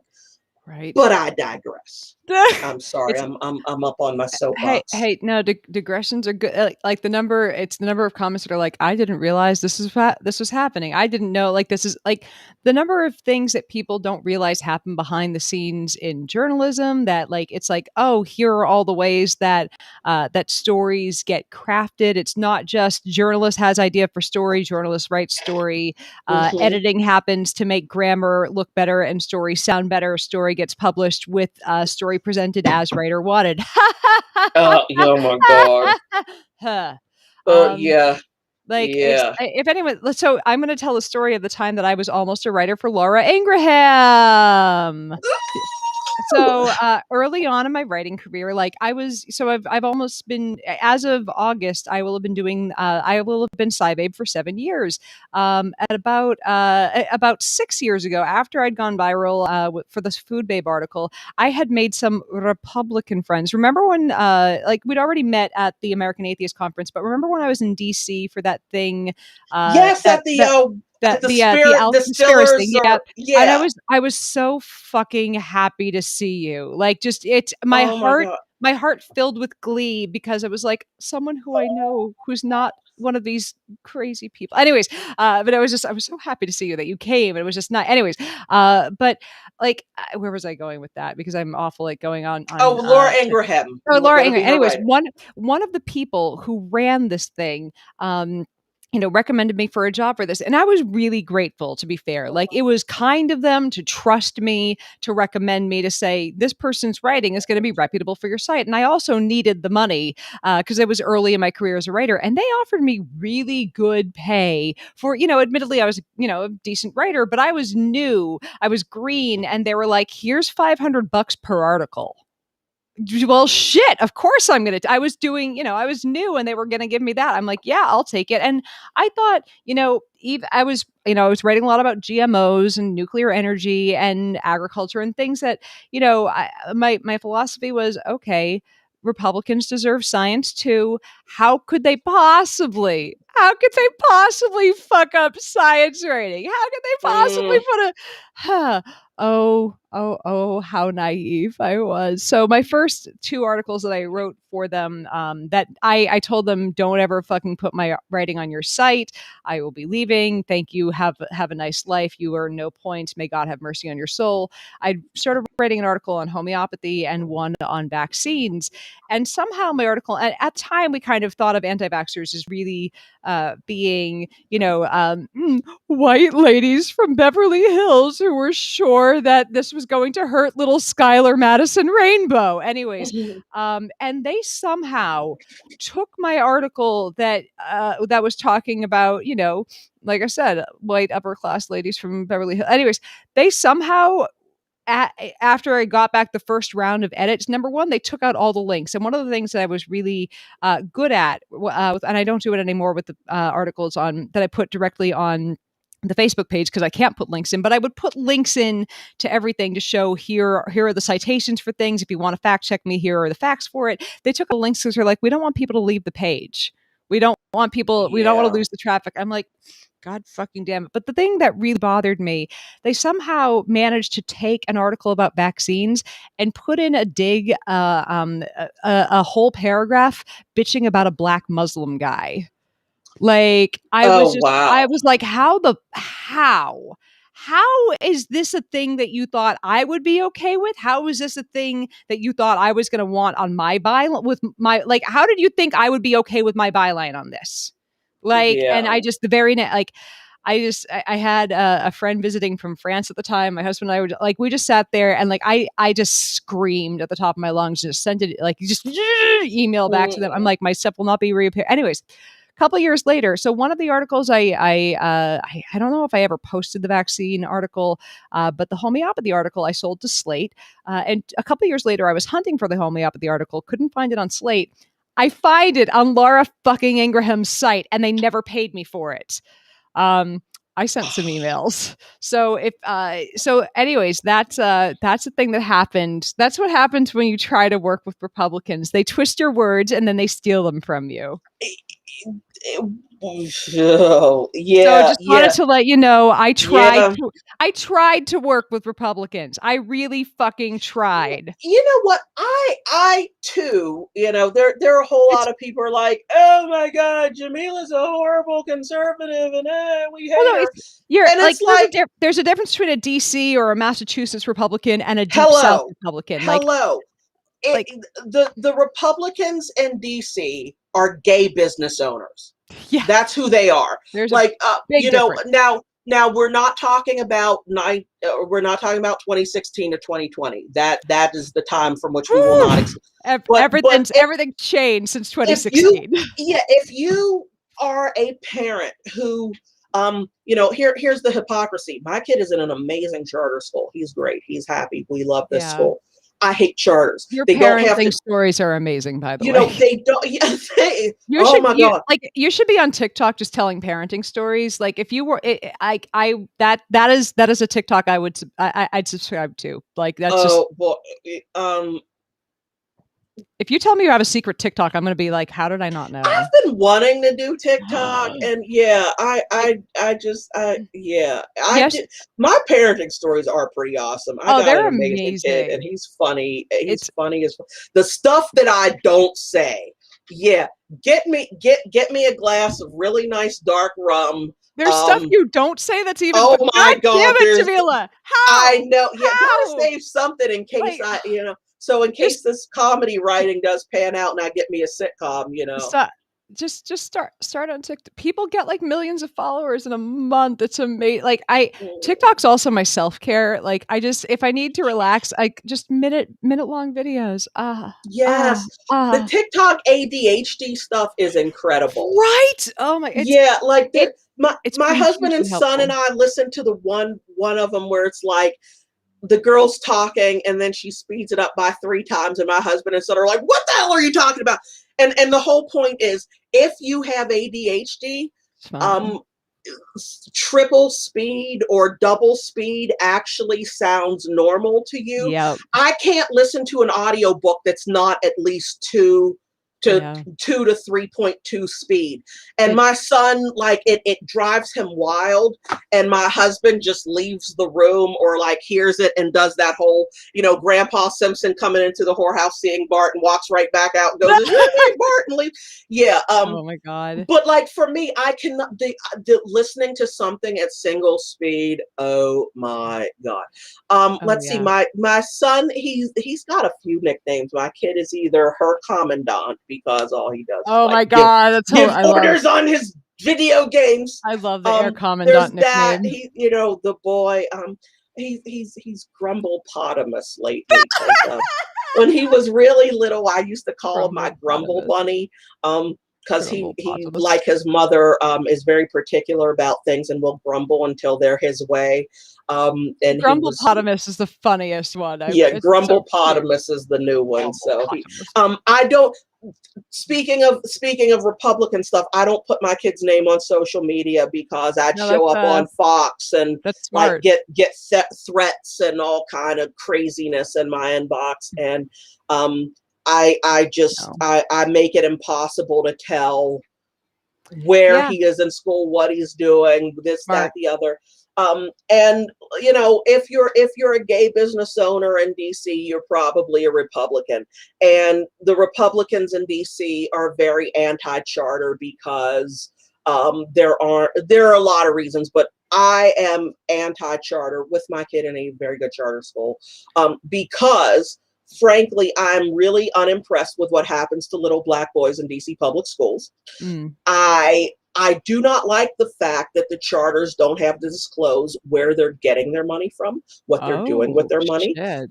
Right. But I digress. I'm sorry. I'm up on my soapbox. Hey, no, digressions are good. Like the number of comments that are like, I didn't realize this was happening. I didn't know, like, this is like the number of things that people don't realize happen behind the scenes in journalism, that like, it's like, oh, here are all the ways that that stories get crafted. It's not just journalist has idea for story, journalist writes story, editing happens to make grammar look better and story sound better. Story gets published with story presented as writer wanted. Oh my god. Yeah. Like, if anyone, so I'm going to tell a story of the time that I was almost a writer for Laura Ingraham. So early on in my writing career, like I've almost been, as of August, I will have been SciBabe for 7 years. At about 6 years ago, after I'd gone viral for this Food Babe article, I had made some Republican friends. Remember when like we'd already met at the American Atheist Conference, but remember when I was in DC for that thing, Yes, that that at the the spirit Spirits thing, distillers, yeah. or And yeah. I was so fucking happy to see you. Like, just it's Oh my God. my heart filled with glee because it was like someone who I know who's not one of these crazy people. Anyways, but I was so happy to see you that you came. And it was just not. Anyways, but like, where was I going with that? Because I'm awful at going Oh, on. Laura Ingraham. Or You were Laura going to Ingram. be her Anyways, writer. one of the people who ran this thing, recommended me for a job for this. And I was really grateful, to be fair. Like, it was kind of them to trust me, to recommend me, to say, this person's writing is going to be reputable for your site. And I also needed the money because it was early in my career as a writer. And they offered me really good pay for, admittedly, I was, a decent writer, but I was new, I was green. And they were like, here's $500 per article. Well, shit, of course I was doing, I was new and they were gonna give me that. I'm like, yeah, I'll take it. And I thought, I was writing a lot about GMOs and nuclear energy and agriculture and things that, my philosophy was, okay, Republicans deserve science too. How could they possibly fuck up science rating? How could they possibly Mm. put a huh, how naive I was. So my first two articles that I wrote for them, that I told them, don't ever fucking put my writing on your site. I will be leaving. Thank you. Have a nice life. You earn no points. May God have mercy on your soul. I started writing an article on homeopathy and one on vaccines. And somehow my article, at time, we kind of thought of anti-vaxxers as really being, white ladies from Beverly Hills who were sure that this was going to hurt little Skylar Madison Rainbow. Anyways, and they somehow took my article that was talking about, like I said, white upper class ladies from Beverly Hills. Anyways, they somehow, after I got back the first round of edits, number one, they took out all the links. And one of the things that I was really good at, and I don't do it anymore with the articles on that I put directly on the Facebook page because I can't put links in, but I would put links in to everything to show here are the citations for things. If you want to fact check me, here are the facts for it. They took the links because they're like, we don't want people to leave the page. We don't want to Yeah. lose the traffic. I'm like, God fucking damn it. But the thing that really bothered me, they somehow managed to take an article about vaccines and put in a dig, a whole paragraph bitching about a black Muslim guy. Like, Oh wow. I was like, how is this a thing that you thought I would be okay with? How is this a thing that you thought I was going to want on my byline with my, like, how did you think I would be okay with my byline on this? Like, and Yeah. I just, the very net, like, I had a friend visiting from France at the time. My husband and I were like, we just sat there and like, I just screamed at the top of my lungs, just sent it, like, just email back to them. I'm Mm. like, my stuff will not be reappeared. Anyways, couple years later, so one of the articles I don't know if I ever posted the vaccine article, but the homeopathy article I sold to Slate, and a couple years later I was hunting for the homeopathy article, couldn't find it on Slate. I find it on Laura fucking Ingraham's site, and they never paid me for it. I sent some emails. So anyways, that's the thing that happened. That's what happens when you try to work with Republicans. They twist your words and then they steal them from you. Oh, So yeah, just wanted yeah, to let you know, yeah. I tried to work with Republicans. I really fucking tried. You know what? I too, there are a whole It's lot of people are like, oh my God, Jamila's a horrible conservative and we Well, hate no, her. it's you're And like it's like, there's a difference between a DC or a Massachusetts Republican and a deep South hello, Republican. hello. Like The Republicans in DC are gay business owners. yeah, That's who they are. there's a Like, big difference. now we're not talking about we're not talking about 2016 to 2020. That is the time from which we will Whew. not. But Everything's changed since if you 2016. yeah, if you are a parent who Here's the hypocrisy. My kid is in an amazing charter school. He's great. He's happy. We love this Yeah. school. I hate charters. Your They don't have parenting to, stories are amazing, by the way. they don't, yeah, You oh should my God. you should be on TikTok just telling parenting stories. Like if you were that is a TikTok I'd subscribe to. Like that's just Oh, well, if you tell me you have a secret TikTok, I'm gonna be like, how did I not I've know? been wanting to do TikTok, and yeah, Like, yeah, I yes, did. My parenting stories are pretty awesome. I oh, got an they're amazing kid, and amazing. he's funny. He's It's funny as the stuff that I don't say. Yeah, get me a glass of really nice dark rum. there's stuff Um, you don't say that's even oh but God my damn God, it, Jamila. I How? know. Yeah, gotta How? save something in case Like So in case just this comedy writing does pan out and I get me a sitcom, stop. Just start on TikTok. People get like millions of followers in a month. It's amazing. Like I Mm. TikTok's also my self care. Like I just if I need to relax, I just minute long videos. Yes, the Ah. TikTok ADHD stuff is incredible. Right. Oh my. Yeah, like my It's my been husband and hugely son and helpful. I listened to the one of them where it's like the girl's talking and then she speeds it up by 3 times, and my husband and son are like, "What the hell are you talking about?" And the whole point is, if you have ADHD, It's fine. um, triple speed or double speed actually sounds normal to you. Yep. I can't listen to an audiobook that's not at least Yeah. 2 to 3.2 speed. And It my son, like it drives him wild. And my husband just leaves the room or like hears it and does that whole, Grandpa Simpson coming into the whorehouse seeing Bart and walks right back out and goes, "Is your name Bart?" And leave. Yeah. Oh my god. But like for me, I cannot listening to something at single speed. Oh my God. Oh Let's see. yeah. My son, he's got a few nicknames. My kid is either her commandant because all he does is Oh like my give god. That's give I love orders on his video games. I love the Air There's Commandant that. nickname. The boy. He's Grumblepotamus lately because when he was really little, I used to call him my Grumble Grumblepotamus. Bunny. Because he Grumblepotamus. like his mother is very particular about things and will grumble until they're his way. And he was Grumblepotamus is the funniest one. Yeah, It's so cute. Grumblepotamus is the new one. So Grumblepotamus. I don't. Speaking of Republican stuff, I don't put my kid's name on social media because I'd No, show up on Fox and that's like smart. get threats and all kind of craziness in my inbox, and No. I make it impossible to tell where Yeah, he is in school, what he's doing, this, that, smart. the other. And if you're a gay business owner in DC, you're probably a Republican. And the Republicans in DC are very anti-charter because there are a lot of reasons, but I am anti-charter with my kid in a very good charter school because frankly, I'm really unimpressed with what happens to little black boys in DC public schools. Mm. I do not like the fact that the charters don't have to disclose where they're getting their money from, what they're doing with Oh, their money. shit.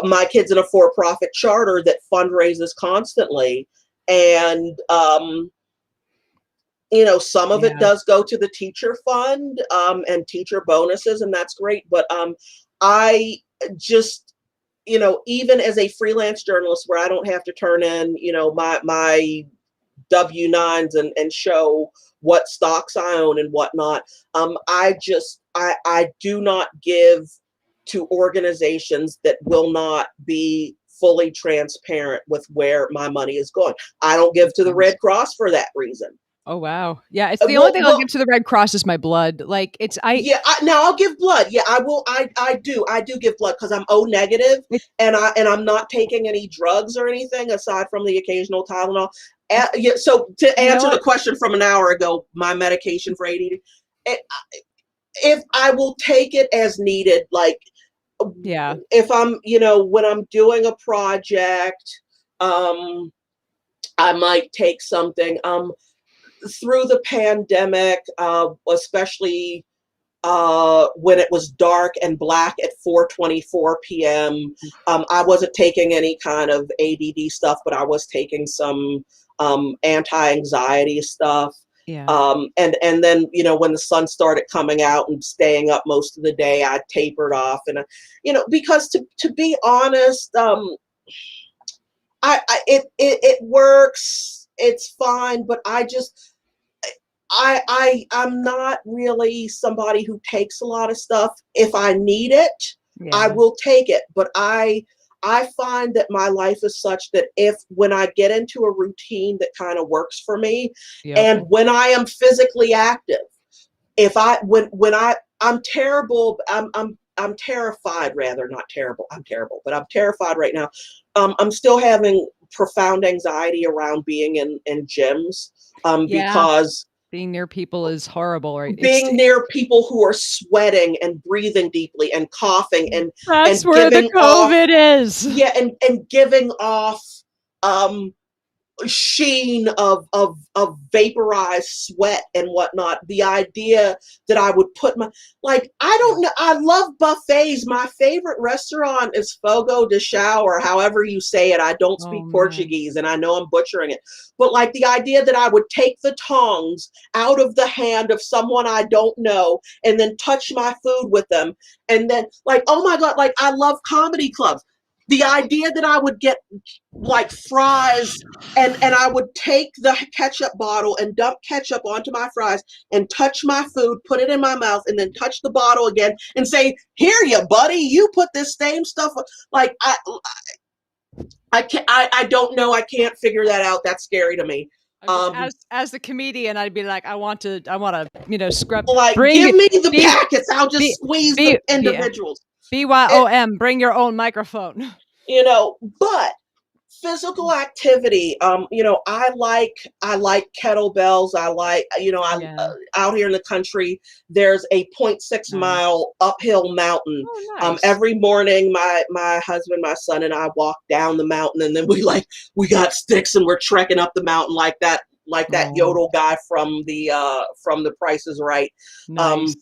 My kid's in a for-profit charter that fundraises constantly, and some of it Yeah. does go to the teacher fund and teacher bonuses, and that's great. But I just even as a freelance journalist where I don't have to turn in, my W-9s and show what stocks I own and whatnot. I do not give to organizations that will not be fully transparent with where my money is going. I don't give Makes to the sense. Red Cross for that reason. Oh, wow. Yeah, it's the only Well, thing I'll well, give to the Red Cross is my blood. Like, it's yeah. Now I'll give blood. Yeah, I will. I do give blood because I'm O negative, it and I'm not taking any drugs or anything aside from the occasional Tylenol. it Yeah. So to you know answer the what? question from an hour ago, my medication for ADD, it, if I will take it as needed, like Yeah. if I'm, when I'm doing a project, um, I might take something. Through the pandemic, especially when it was dark and black at 4:24 p.m. I wasn't taking any kind of ADD stuff, but I was taking some anti-anxiety stuff. Yeah. And then, when the sun started coming out and staying up most of the day, I tapered off. And, because to be honest, it works. It's fine, but I'm not really somebody who takes a lot of stuff. If I need it, I Yeah. will take it. But I find that my life is such that when I get into a routine that kind of works for me, Yep. and when I am physically active, if I when I'm terrible, I'm terrified, rather, not terrible. I'm terrible, but I'm terrified right now. I'm still having profound anxiety around being in gyms, Yeah. because Being near people is horrible, right? being near people who are sweating and breathing deeply and coughing That's and where the giving off, COVID is. yeah, and giving off um sheen of vaporized sweat and whatnot. The idea that I would put I don't know. I love buffets. My favorite restaurant is Fogo de Chão, or however you say it. I don't Oh speak man. Portuguese, and I know I'm butchering it. But like the idea that I would take the tongs out of the hand of someone I don't know and then touch my food with them, and then oh my God, I love comedy clubs. The idea that I would get fries, and I would take the ketchup bottle and dump ketchup onto my fries and touch my food, put it in my mouth, and then touch the bottle again and say, "Here, you buddy, you put this same stuff." Like I can't. I don't know. I can't figure that out. That's scary to me. I'm just as the comedian, I'd be like, I want to, scrub. Give Bring me the be packets. I'll just be squeeze the be be individuals. BYOM. Bring your own microphone. But physical activity, I like kettlebells. I like, I Yeah. out here in the country, there's a point 0.6 Nice. mile uphill mountain. Oh, nice. Every morning my husband, my son, and I walk down the mountain, and then we got sticks and we're trekking up the mountain like that Oh, yodel guy from the Price is Right. nice. um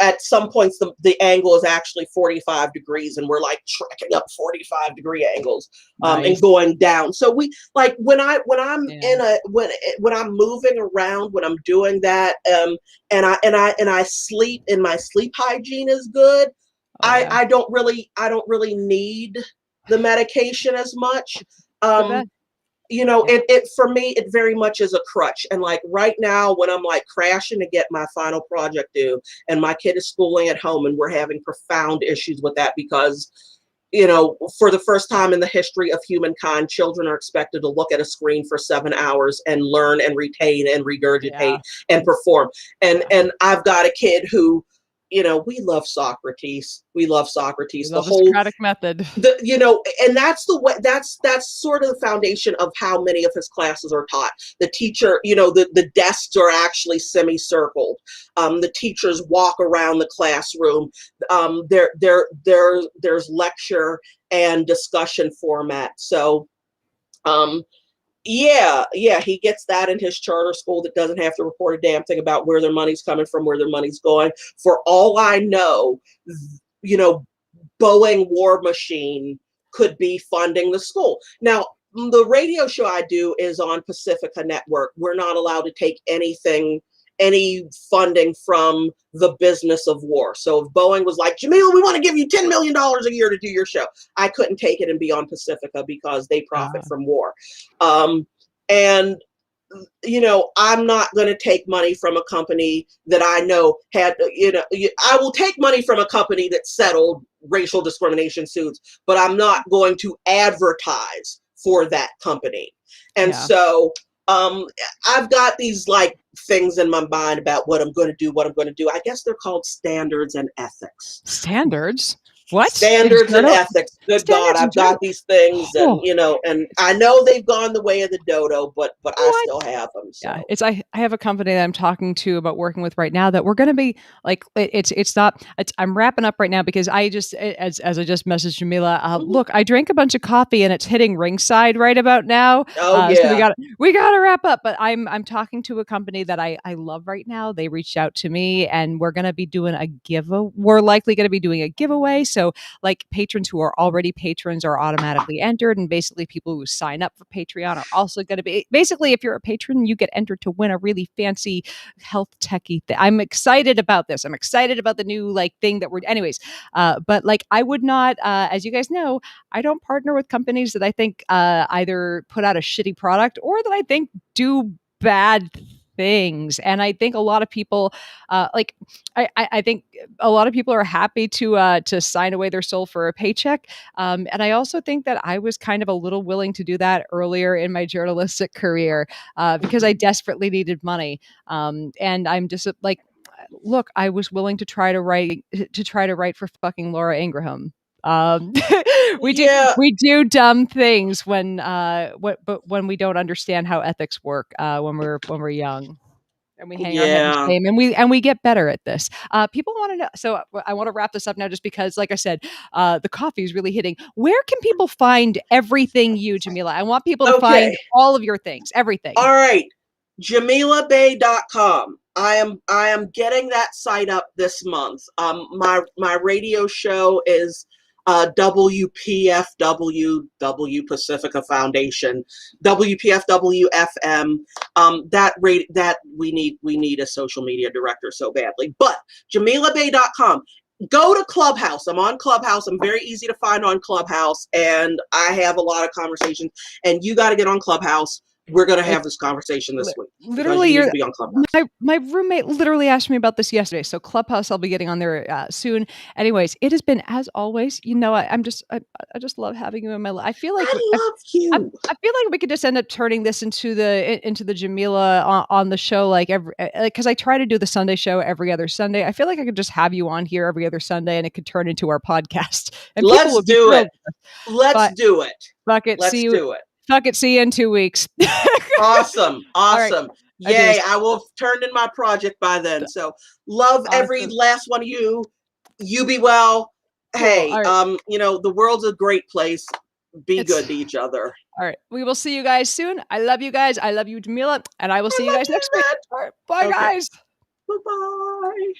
at some points the angle is actually 45 degrees, and we're trekking up 45-degree angles, and Nice. going down. So we when I'm Yeah. when I'm moving around, when I'm doing that, and I sleep, and my sleep hygiene is good. Oh, yeah. I don't really need the medication as much. The um best. Yeah. it for me, it very much is a crutch. And right now, when I'm crashing to get my final project due, and my kid is schooling at home, and we're having profound issues with that, because for the first time in the history of humankind, children are expected to look at a screen for 7 hours and learn and retain and regurgitate Yeah. and perform. And Yeah. and I've got a kid who, we love Socrates. We love We Socrates. The love the whole Socratic method. and that's the way, that's sort of the foundation of how many of his classes are taught. The teacher, the desks are actually semicircled. The teachers walk around the classroom. There's lecture and discussion format. So yeah, he gets that in his charter school, that doesn't have to report a damn thing about where their money's coming from, where their money's going. For all I know, you know Boeing War Machine could be funding the school. Now, the radio show I do is on Pacifica Network. We're not allowed to take any funding from the business of war. So if Boeing was like, Jamila, we want to give you $10 million a year to do your show, I couldn't take it and be on Pacifica, because they profit from war. And I'm not going to take money from a company that I know I will take money from a company that settled racial discrimination suits, but I'm not going to advertise for that company. And Yeah. so I've got these things in my mind about what I'm going to do. I guess they're called standards and ethics. Standards? What? Standards and ethics. Good God, Standards in I've got these things, Oh. and I know they've gone the way of the dodo, but I What? still have them. So Yeah, I have a company that I'm talking to about working with right now that we're going to be it's not I'm wrapping up right now, because I just as I just messaged Jamila, Mhm. look, I drank a bunch of coffee and it's hitting ringside right about now. Oh So yeah. we got to wrap up, but I'm talking to a company that I love right now. They reached out to me, and we're going to be doing a giveaway. We're likely going to be doing a giveaway. So patrons who are already already patrons are automatically entered, and basically people who sign up for Patreon are also going to be, basically, if you're a patron, you get entered to win a really fancy health techie thing. I'm excited about this. I'm excited about the new like thing that we're, anyways. But like, I would not, as you guys know, I don't partner with companies that I think either put out a shitty product or that I think do bad things. And I think a lot of people, I think a lot of people are happy to sign away their soul for a paycheck. And I also think that I was kind of a little willing to do that earlier in my journalistic career because I desperately needed money. And I'm just like, look, I was willing to try to write for fucking Laura Ingraham. Um, Yeah. we do dumb things but when we don't understand how ethics work when we're young. And we hang our head in Yeah. shame, and we get better at this. People want to know. So I want to wrap this up now, just because, like I said, the coffee is really hitting. Where can people find everything you, Jamila? I want people to find Okay. all of your things, everything. All right. JamilaBey.com. I am getting that site up this month. My radio show is WPFW Pacifica Foundation, WPFW FM. That we need a social media director so badly. But JamilaBey.com. Go to Clubhouse. I'm on Clubhouse. I'm very easy to find on Clubhouse, and I have a lot of conversations. And you got to get on Clubhouse. We're going to have this conversation this week. Literally, you need to be on Clubhouse. My roommate literally asked me about this yesterday. So Clubhouse, I'll be getting on there soon. Anyways, it has been, as always. You know, I just love having you in my life. I feel like I love you. I feel like we could just end up turning this into the Jamila on the show, like every, because I try to do the Sunday show every other Sunday. I feel like I could just have you on here every other Sunday, and it could turn into our podcast. And people would be thrilled. Let's do it. Fuck it. Let's do it. Fuck it. See you in 2 weeks. Awesome. Awesome. Right. Yay. I will have turned in my project by then. So love every last one of you. You be well. Cool. Hey, right. The world's a great place. Be good to each other. All right. We will see you guys soon. I love you guys. I love you, Jamila. And I will see you guys next week. All right. Bye, guys. Bye-bye.